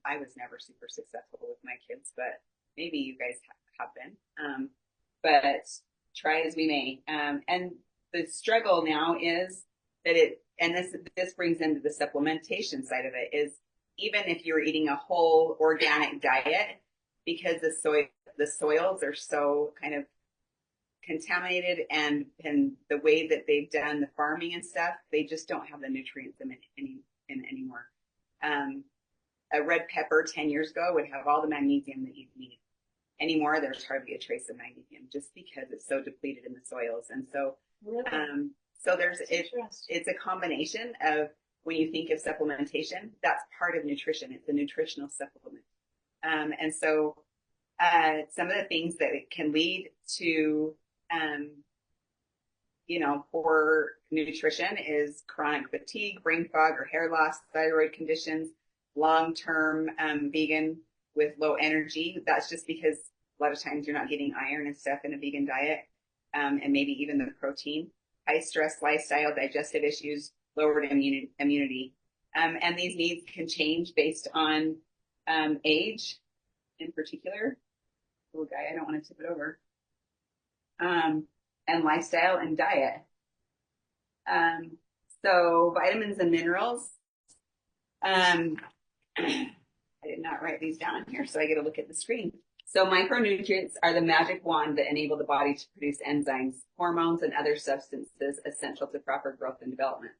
B: I was never super successful with my kids, but maybe you guys have been. But try as we may. And the struggle now is that this brings into the supplementation side of it, is even if you're eating a whole organic diet, because the soils are so kind of contaminated and the way that they've done the farming and stuff, they just don't have the nutrients in anymore. A red pepper 10 years ago would have all the magnesium that you need. Anymore, there's hardly a trace of magnesium just because it's so depleted in the soils. And so,
C: Really?
B: so it's a combination of, when you think of supplementation, that's part of nutrition. It's a nutritional supplement. And so some of the things that it can lead to, poor nutrition is chronic fatigue, brain fog or hair loss, thyroid conditions, long-term vegan with low energy. That's just because a lot of times you're not getting iron and stuff in a vegan diet, and maybe even the protein. High stress lifestyle, digestive issues, lowered immunity. And these needs can change based on age in particular. Little guy, I don't want to tip it over. And lifestyle and diet. So vitamins and minerals. I did not write these down here, so I get to look at the screen. So micronutrients are the magic wand that enable the body to produce enzymes, hormones, and other substances essential to proper growth and development.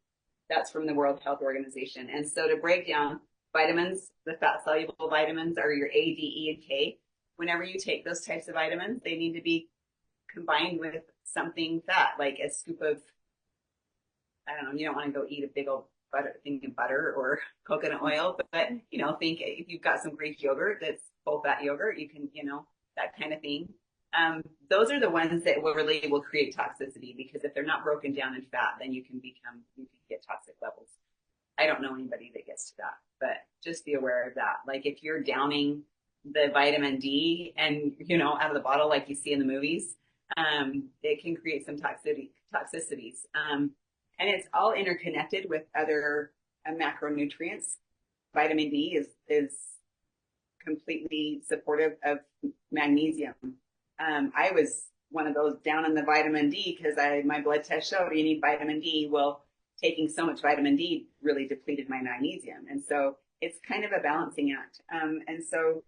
B: That's from the World Health Organization. And so to break down vitamins, the fat-soluble vitamins are your A, D, E, and K. Whenever you take those types of vitamins, they need to be combined with something fat, like a scoop of, I don't know, you don't want to go eat a big old thing of butter or coconut oil, but think if you've got some Greek yogurt that's full fat yogurt, you can, that kind of thing. Those are the ones that really will create toxicity, because if they're not broken down in fat, then you can get toxic levels. I don't know anybody that gets to that, but just be aware of that. Like if you're downing the vitamin D and, out of the bottle, like you see in the movies, it can create some toxicities. And it's all interconnected with other macronutrients. Vitamin D is completely supportive of magnesium. I was one of those down on the vitamin D because my blood test showed you need vitamin D. Well, taking so much vitamin D really depleted my magnesium. And so it's kind of a balancing act. And so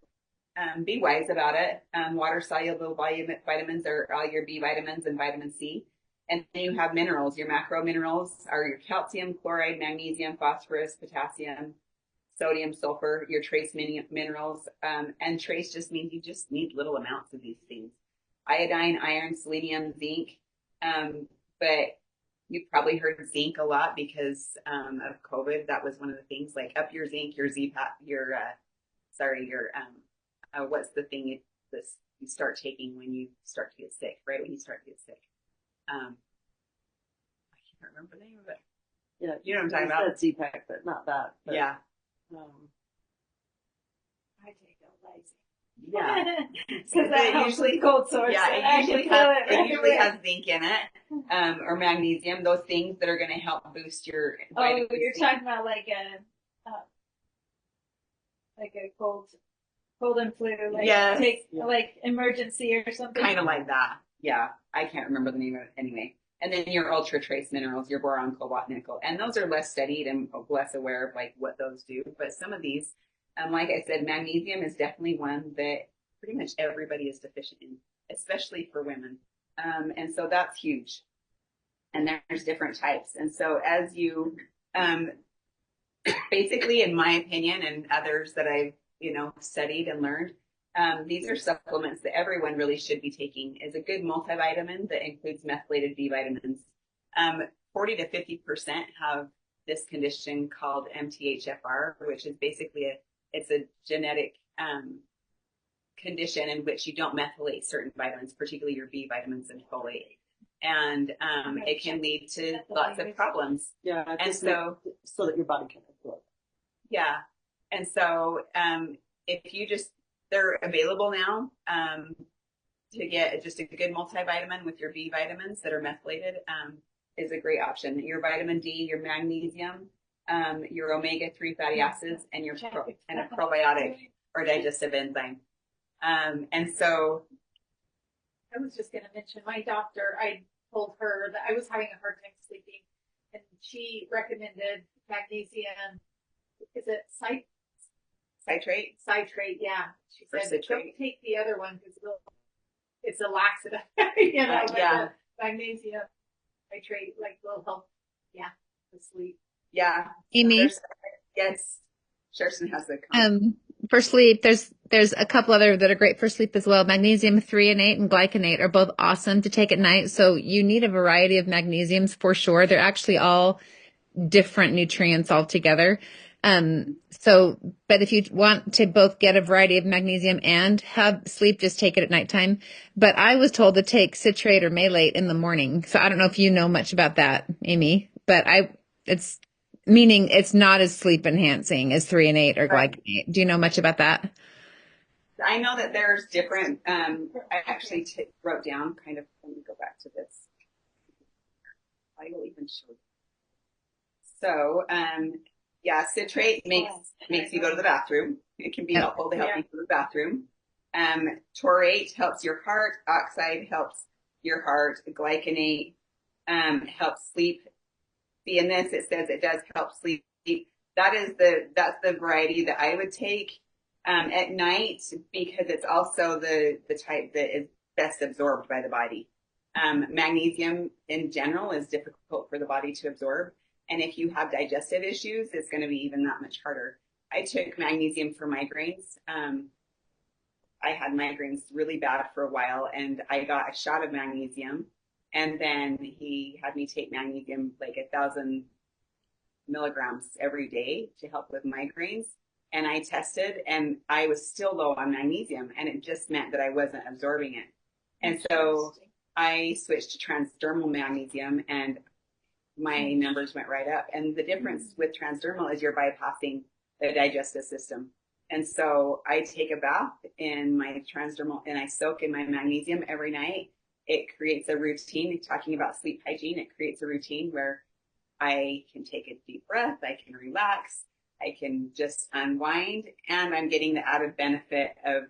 B: be wise about it. Water soluble vitamins are all your B vitamins and vitamin C. And then you have minerals. Your macro minerals are your calcium, chloride, magnesium, phosphorus, potassium, sodium, sulfur, your trace minerals. And trace just means you just need little amounts of these things. Iodine, iron, selenium, zinc. But you've probably heard of zinc a lot because of COVID. That was one of the things, like up your zinc, your what's the thing you start taking when you start to get sick, right? When you start to get sick. I can't remember the name of it.
A: Yeah,
B: You know what I'm talking about?
A: That's Z-Pack, but not that. But,
B: Yeah.
C: I take a lazy.
B: Yeah.
C: Because that helps with cold sores.
B: Yeah,
C: and I
B: it
C: can
B: usually
C: feel
B: has,
C: it right
B: it usually
C: away.
B: has zinc in it, or magnesium, those things that are going to help boost your
C: Oh,
B: vitamin
C: you're
B: C.
C: talking about like a cold and flu, like
B: Yes.
C: take
A: Yeah.
C: like emergency or something.
B: Kind of like that. Yeah. I can't remember the name of it anyway. And then your ultra trace minerals, your boron, cobalt, nickel, and those are less studied and less aware of like what those do. But some of these, like I said, magnesium is definitely one that pretty much everybody is deficient in, especially for women. And so that's huge. And there's different types. And so as you, basically, in my opinion, and others that I've, studied and learned, these are supplements that everyone really should be taking. Is a good multivitamin that includes methylated B vitamins. 40 to 50% have this condition called MTHFR, which is basically it's a genetic condition in which you don't methylate certain vitamins, particularly your B vitamins and folate. And it can lead to lots of problems.
A: Yeah.
B: And so
A: that your body can absorb.
B: Yeah. And so if you they're available now to get just a good multivitamin with your B vitamins that are methylated is a great option. Your vitamin D, your magnesium, your omega-3 fatty acids, and and a probiotic or digestive enzyme. And so
D: I was just going to mention my doctor. I told her that I was having a hard time sleeping, and she recommended magnesium. Is it
B: citrate?
D: Citrate, yeah. She
B: Or
D: said,
B: citrate.
D: don't take the other one because it's a laxative, but
B: Yeah.
D: the magnesium citrate, like, will help, to sleep.
B: Yeah.
E: Aimee,
B: Yes. Sherson has the comment.
E: for sleep, there's a couple other that are great for sleep as well. Magnesium threonate and glycinate are both awesome to take at night. So you need a variety of magnesiums for sure. They're actually all different nutrients altogether. But if you want to both get a variety of magnesium and have sleep, just take it at nighttime. But I was told to take citrate or malate in the morning. So I don't know if you know much about that, Aimee, but meaning it's not as sleep enhancing as threonate or glycinate. Do you know much about that?
B: I know that there's different, I actually wrote down kind of, let me go back to this. I will even show you. So, citrate makes you go to the bathroom. It can be helpful to help you go to the bathroom. Taurate helps your heart. Oxide helps your heart. Glycinate helps sleep. See, in this it says it does help sleep. That's the variety that I would take at night because it's also the type that is best absorbed by the body. Magnesium in general is difficult for the body to absorb. And if you have digestive issues, it's going to be even that much harder. I took magnesium for migraines. I had migraines really bad for a while, and I got a shot of magnesium. And then he had me take magnesium like 1,000 milligrams every day to help with migraines. And I tested, and I was still low on magnesium, and it just meant that I wasn't absorbing it. And so I switched to transdermal magnesium, and my numbers went right up. And the difference with transdermal is you're bypassing the digestive system. And so I take a bath in my transdermal and I soak in my magnesium every night. It creates a routine. Talking about sleep hygiene, it creates a routine where I can take a deep breath, I can relax, I can just unwind, and I'm getting the added benefit of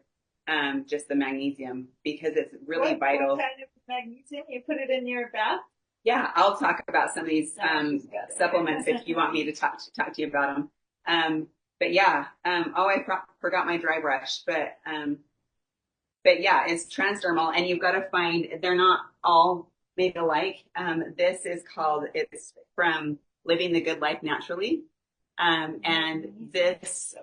B: just the magnesium because it's really vital.
C: What kind of magnesium? You put it in your bath?
B: Yeah, I'll talk about some of these supplements if you want me to talk to you about them. But yeah, I forgot my dry brush, but yeah, it's transdermal, and you've got to find, they're not all made alike. It's from Living the Good Life Naturally. And this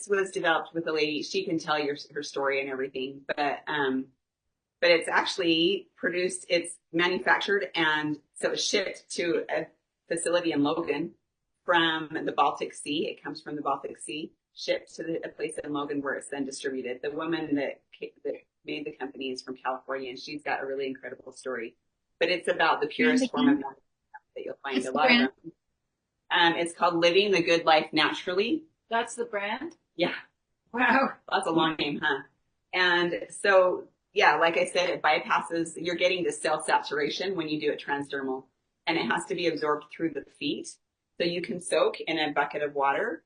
B: was developed with a lady. She can tell her story and everything, but it's actually produced, it's manufactured, and so it's shipped to a facility in Logan from the Baltic Sea. It comes from the Baltic Sea, shipped to a place in Logan where it's then distributed. The woman that made the company is from California, and she's got a really incredible story. But it's about the purest form of magnesium that you'll find. A lot of them It's called Living the Good Life Naturally.
C: That's the brand?
B: Yeah,
C: Wow.
B: that's a long name, huh? And so, yeah, like I said, it bypasses, you're getting to cell saturation when you do it transdermal, and it has to be absorbed through the feet. So you can soak in a bucket of water,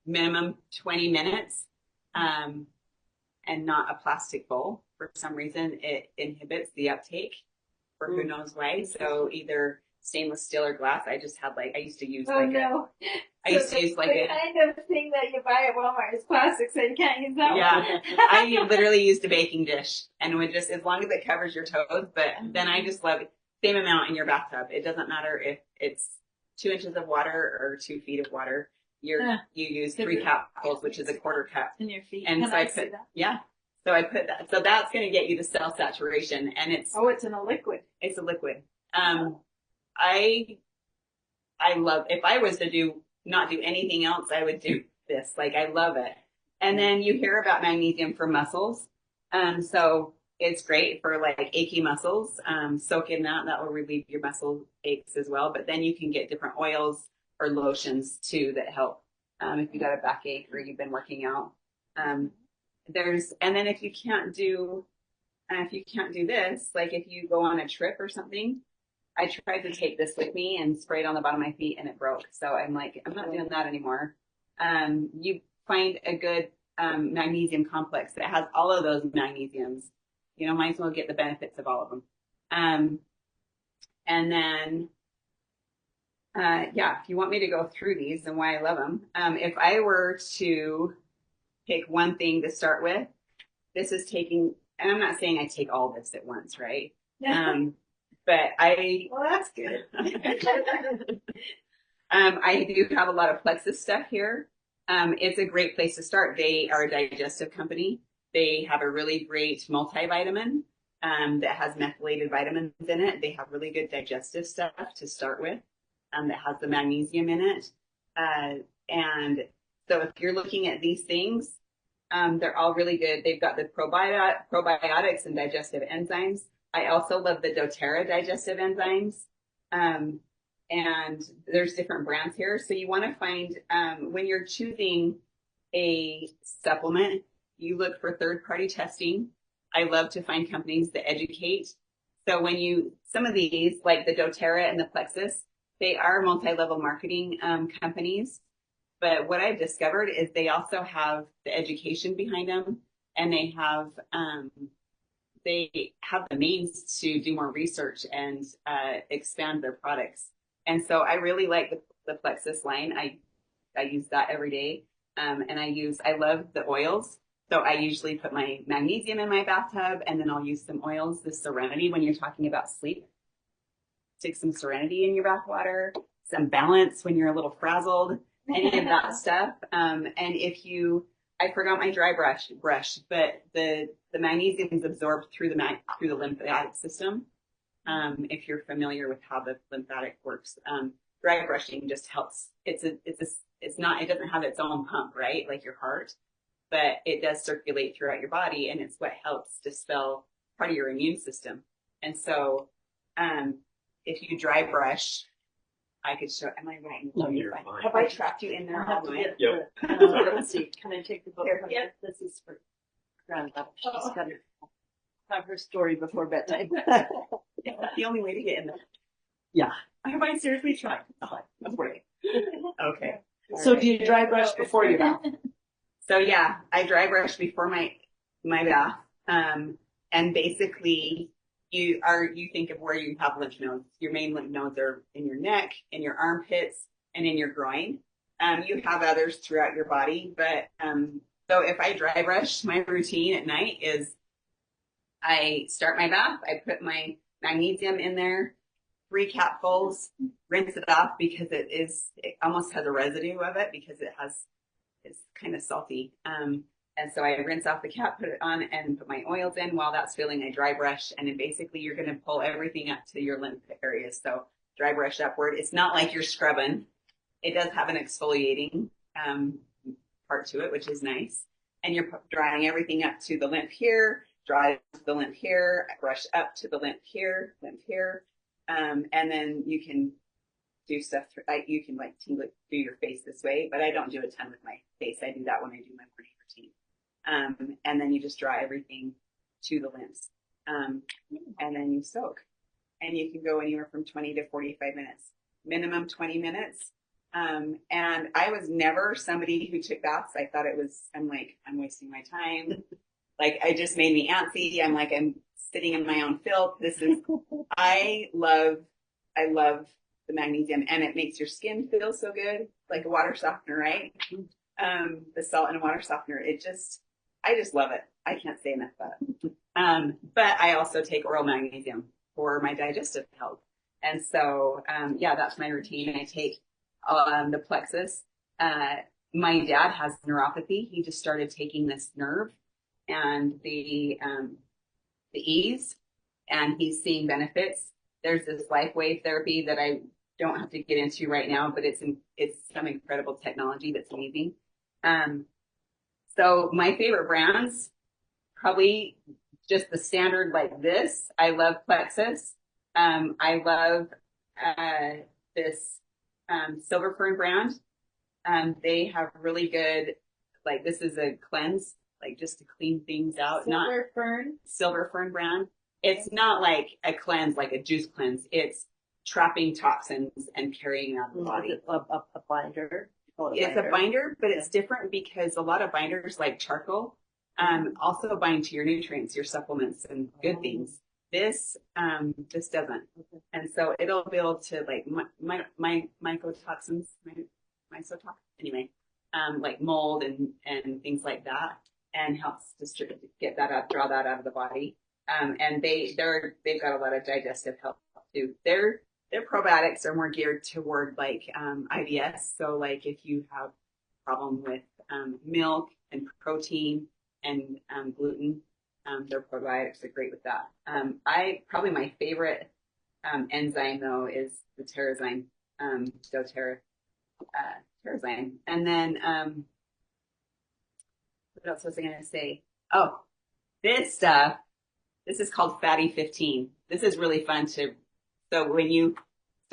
B: minimum 20 minutes, and not a plastic bowl. For some reason, it inhibits the uptake for who knows why. So either stainless steel or glass. I just had I used to use
C: Oh no.
B: I used to use
C: the kind of thing that you buy at Walmart is plastic, so you can't use that
B: yeah,
C: one.
B: I literally used a baking dish and would just, as long as it covers your toes, but then I just love same amount in your bathtub. It doesn't matter if it's 2 inches of water or 2 feet of water. You use 3 cupfuls, which is a quarter cup.
C: In your feet.
B: And
C: Can
B: so
C: I
B: I
C: see
B: put,
C: that?
B: yeah. So I put that. So that's going to get you to cell saturation, and it's
C: in a liquid.
B: a liquid. I love, if I was to not do anything else, I would do this. I love it. And then you hear about magnesium for muscles. So it's great for achy muscles. Soak in that. That will relieve your muscle aches as well. But then you can get different oils or lotions too that help. If you got a backache or you've been working out. And then if you can't do this, if you go on a trip or something, I tried to take this with me and spray it on the bottom of my feet and it broke. So I'm not doing that anymore. You find a good magnesium complex that has all of those magnesiums. Might as well get the benefits of all of them. And then, if you want me to go through these and why I love them, if I were to pick one thing to start with, this is taking, and I'm not saying I take all this at once, right? But
C: Well, that's good.
B: I do have a lot of plexus stuff here. It's a great place to start. They are a digestive company. They have a really great multivitamin that has methylated vitamins in it. They have really good digestive stuff to start with that has the magnesium in it. And so if you're looking at these things, they're all really good. They've got the probiotics and digestive enzymes. I also love the doTERRA digestive enzymes. And there's different brands here. So you want to find, when you're choosing a supplement, you look for third-party testing. I love to find companies that educate. So some of these, like the doTERRA and the Plexus, they are multi-level marketing companies. But what I've discovered is they also have the education behind them, and they have the means to do more research and expand their products. And so I really like the Plexus line. I use that every day. And I love the oils. So I usually put my magnesium in my bathtub, and then I'll use some oils, the Serenity when you're talking about sleep. Take some Serenity in your bath water, some Balance when you're a little frazzled, any of that stuff. And I forgot my dry brush, but the magnesium is absorbed through the lymphatic system. If you're familiar with how the lymphatic works, dry brushing just helps. It doesn't have its own pump, right? Like your heart, but it does circulate throughout your body, and it's what helps dispel part of your immune system. And so, if you dry brush, I could show. Am I right?
F: No, you're fine.
B: Have I trapped you in there all night?
F: Yep.
A: Let's see. Can I take the book?
B: Yeah.
A: This is for grandmother. She's got to have her story before bedtime.
B: Yeah, that's the only way to get in there.
A: Yeah.
B: Have I seriously tried? Oh, that's great. Okay.
A: So do you dry brush before your bath?
B: So yeah, I dry brush before my bath. And basically you think of where you have lymph nodes. Your main lymph nodes are in your neck, in your armpits, and in your groin. You have others throughout your body, but so if I dry brush, my routine at night is I start my bath, I put my magnesium in there, 3 capfuls, rinse it off because it almost has a residue of it because it's kind of salty. And so I rinse off the cap, put it on, and put my oils in. While that's filling, I dry brush, and then basically you're going to pull everything up to your lymph areas. So dry brush upward. It's not like you're scrubbing. It does have an exfoliating part to it, which is nice. And you're drying everything up to the lymph here, dry to the lymph here, brush up to the lymph here, and then you can do stuff like you can like do your face this way, but I don't do a ton with my face. I do that when I do my morning routine. And then you just draw everything to the limbs. And then you soak. And you can go anywhere from 20 to 45 minutes, minimum 20 minutes. And I was never somebody who took baths. I thought I'm wasting my time. Like, it just made me antsy. I'm sitting in my own filth. I love the magnesium, and it makes your skin feel so good, like a water softener, right? The salt and water softener. I just love it. I can't say enough about it. But I also take oral magnesium for my digestive health. And so, that's my routine. I take the plexus. My dad has neuropathy. He just started taking this nerve and the ease, and he's seeing benefits. There's this life wave therapy that I don't have to get into right now, but it's some incredible technology that's amazing. So my favorite brands, probably just the standard like this. I love Plexus. I love this Silver Fern brand. They have really good, like, this is a cleanse, like just to clean things out. Silver Fern brand. It's not like a cleanse, like a juice cleanse. It's trapping toxins and carrying out the body.
A: A binder.
B: It's a binder, but it's different because a lot of binders, like charcoal, also bind to your nutrients, your supplements, and good things. This doesn't, and so it'll be able to, like, my mycotoxins, anyway, like mold and things like that, and helps distribute, get that out, draw that out of the body. And they've got a lot of digestive health too. Their probiotics are more geared toward like IBS. So like if you have a problem with milk and protein and gluten, their probiotics are great with that. Probably my favorite enzyme though is the Terrazyme, doTERRA Terrazyme. And then what else was I going to say? Oh, this stuff. This is called Fatty 15. This is really fun so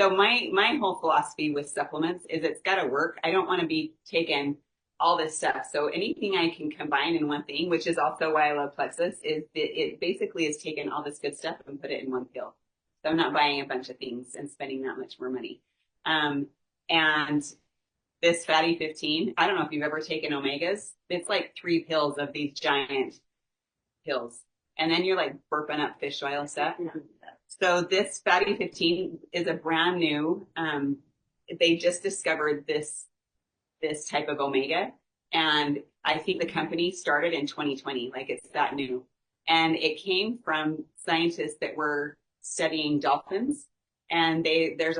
B: my whole philosophy with supplements is it's got to work. I don't want to be taking all this stuff. So anything I can combine in one thing, which is also why I love Plexus, is it basically is taking all this good stuff and put it in one pill. So I'm not buying a bunch of things and spending that much more money. And this Fatty 15, I don't know if you've ever taken omegas. It's like 3 pills of these giant pills. And then you're like burping up fish oil and stuff. So this Fatty 15 is a brand new, they just discovered this type of omega. And I think the company started in 2020, like it's that new. And it came from scientists that were studying dolphins. And there's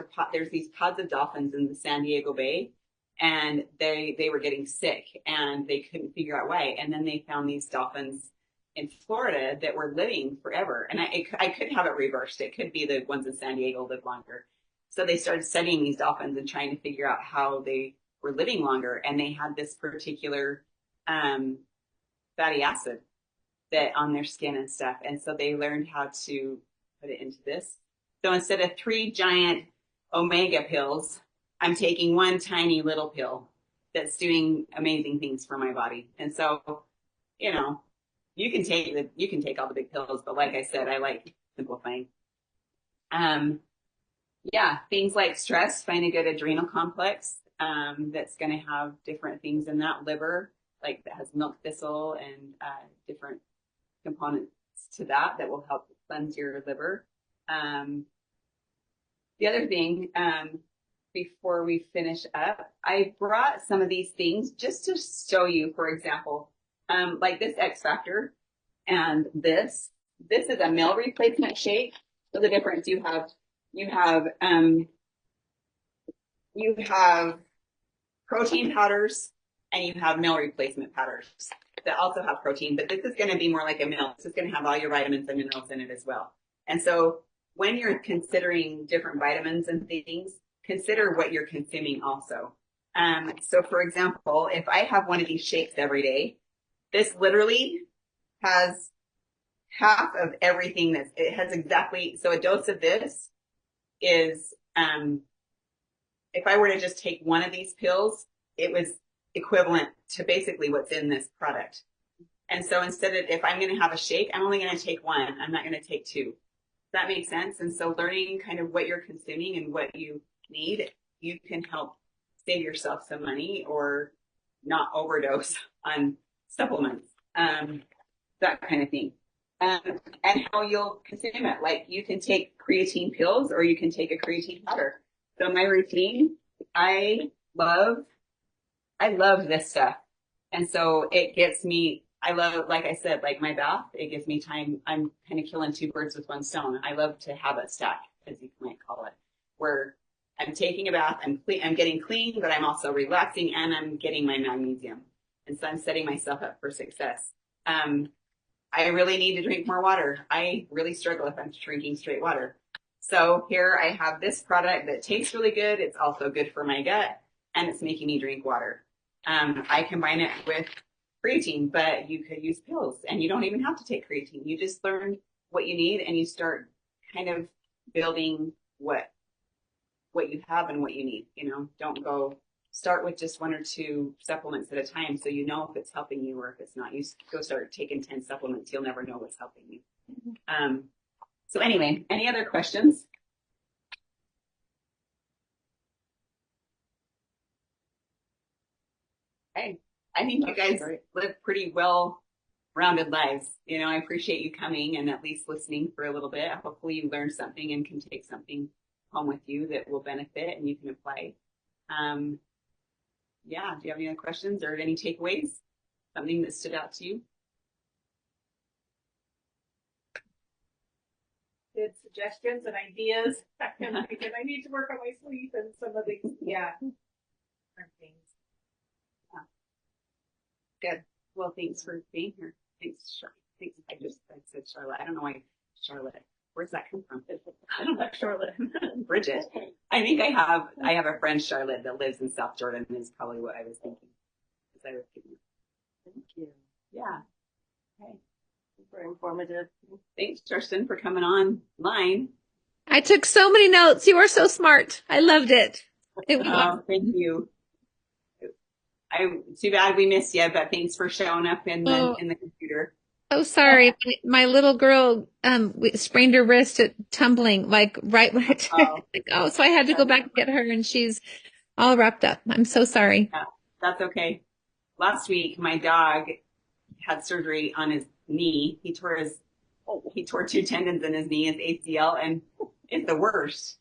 B: these pods of dolphins in the San Diego Bay. And they were getting sick and they couldn't figure out why. And then they found these dolphins in Florida that were living forever. And I could have it reversed. It could be the ones in San Diego live longer. So they started studying these dolphins and trying to figure out how they were living longer. And they had this particular fatty acid that on their skin and stuff. And so they learned how to put it into this. So instead of 3 giant omega pills, I'm taking 1 tiny little pill that's doing amazing things for my body. And so, you can take all the big pills, but like I said, I like simplifying. Things like stress, find a good adrenal complex that's going to have different things in that. Liver, like that has milk thistle and different components to that will help cleanse your liver. The other thing, before we finish up, I brought some of these things just to show you, for example, like this X Factor and this is a meal replacement shake. So the difference you have protein powders and you have meal replacement powders that also have protein, but this is going to be more like a meal. This is going to have all your vitamins and minerals in it as well. And so when you're considering different vitamins and things, consider what you're consuming also. So for example, if I have one of these shakes every day, this literally has half of everything it has exactly, so a dose of this is if I were to just take one of these pills, it was equivalent to basically what's in this product. And so instead of, if I'm going to have a shake, I'm only going to take one. I'm not going to take two. Does that make sense? And so learning kind of what you're consuming and what you need, you can help save yourself some money or not overdose on supplements, that kind of thing. And how you'll consume it. Like you can take creatine pills or you can take a creatine powder. So my routine, I love this stuff. And so it gets me, I love, like I said, like my bath, it gives me time. I'm kind of killing two birds with one stone. I love to have a stack, as you might call it, where I'm taking a bath, I'm getting clean, but I'm also relaxing and I'm getting my magnesium. And so I'm setting myself up for success. I really need to drink more water. I really struggle if I'm drinking straight water. So here I have this product that tastes really good. It's also good for my gut and it's making me drink water. I combine it with creatine, but you could use pills and you don't even have to take creatine. You just learn what you need and you start kind of building what you have and what you need. You know, don't go start with just one or two supplements at a time so you know if it's helping you or if it's not. You go start taking 10 supplements, you'll never know what's helping you. So anyway, any other questions? Hey, I think you guys live pretty well-rounded lives. You know, I appreciate you coming and at least listening for a little bit. Hopefully you learned something and can take something home with you that will benefit and you can apply. Yeah, do you have any other questions or any takeaways? Something that stood out to you?
D: Good suggestions and ideas. Because I need to work on my sleep and some of these, different things.
B: Good. Well, thanks for being here. Thanks, Charlotte. Thanks. I said Charlotte. I don't know why Charlotte. Where's that come from? I don't know, Charlotte. Bridget. I think I have a friend, Charlotte, that lives in South Jordan, is probably what I was thinking. As I was thinking. Thank you. Yeah. Okay.
A: Super informative.
B: Thanks, Justin, for coming online.
E: I took so many notes. You are so smart. I loved it. It was
B: Thank you. Too bad we missed you, but thanks for showing up in the computer.
E: Oh, sorry. My little girl sprained her wrist at tumbling, like right when I so I had to go back and get her, and she's all wrapped up. I'm so sorry.
B: Yeah, that's okay. Last week, my dog had surgery on his knee. He tore two tendons in his knee, his ACL, and it's the worst.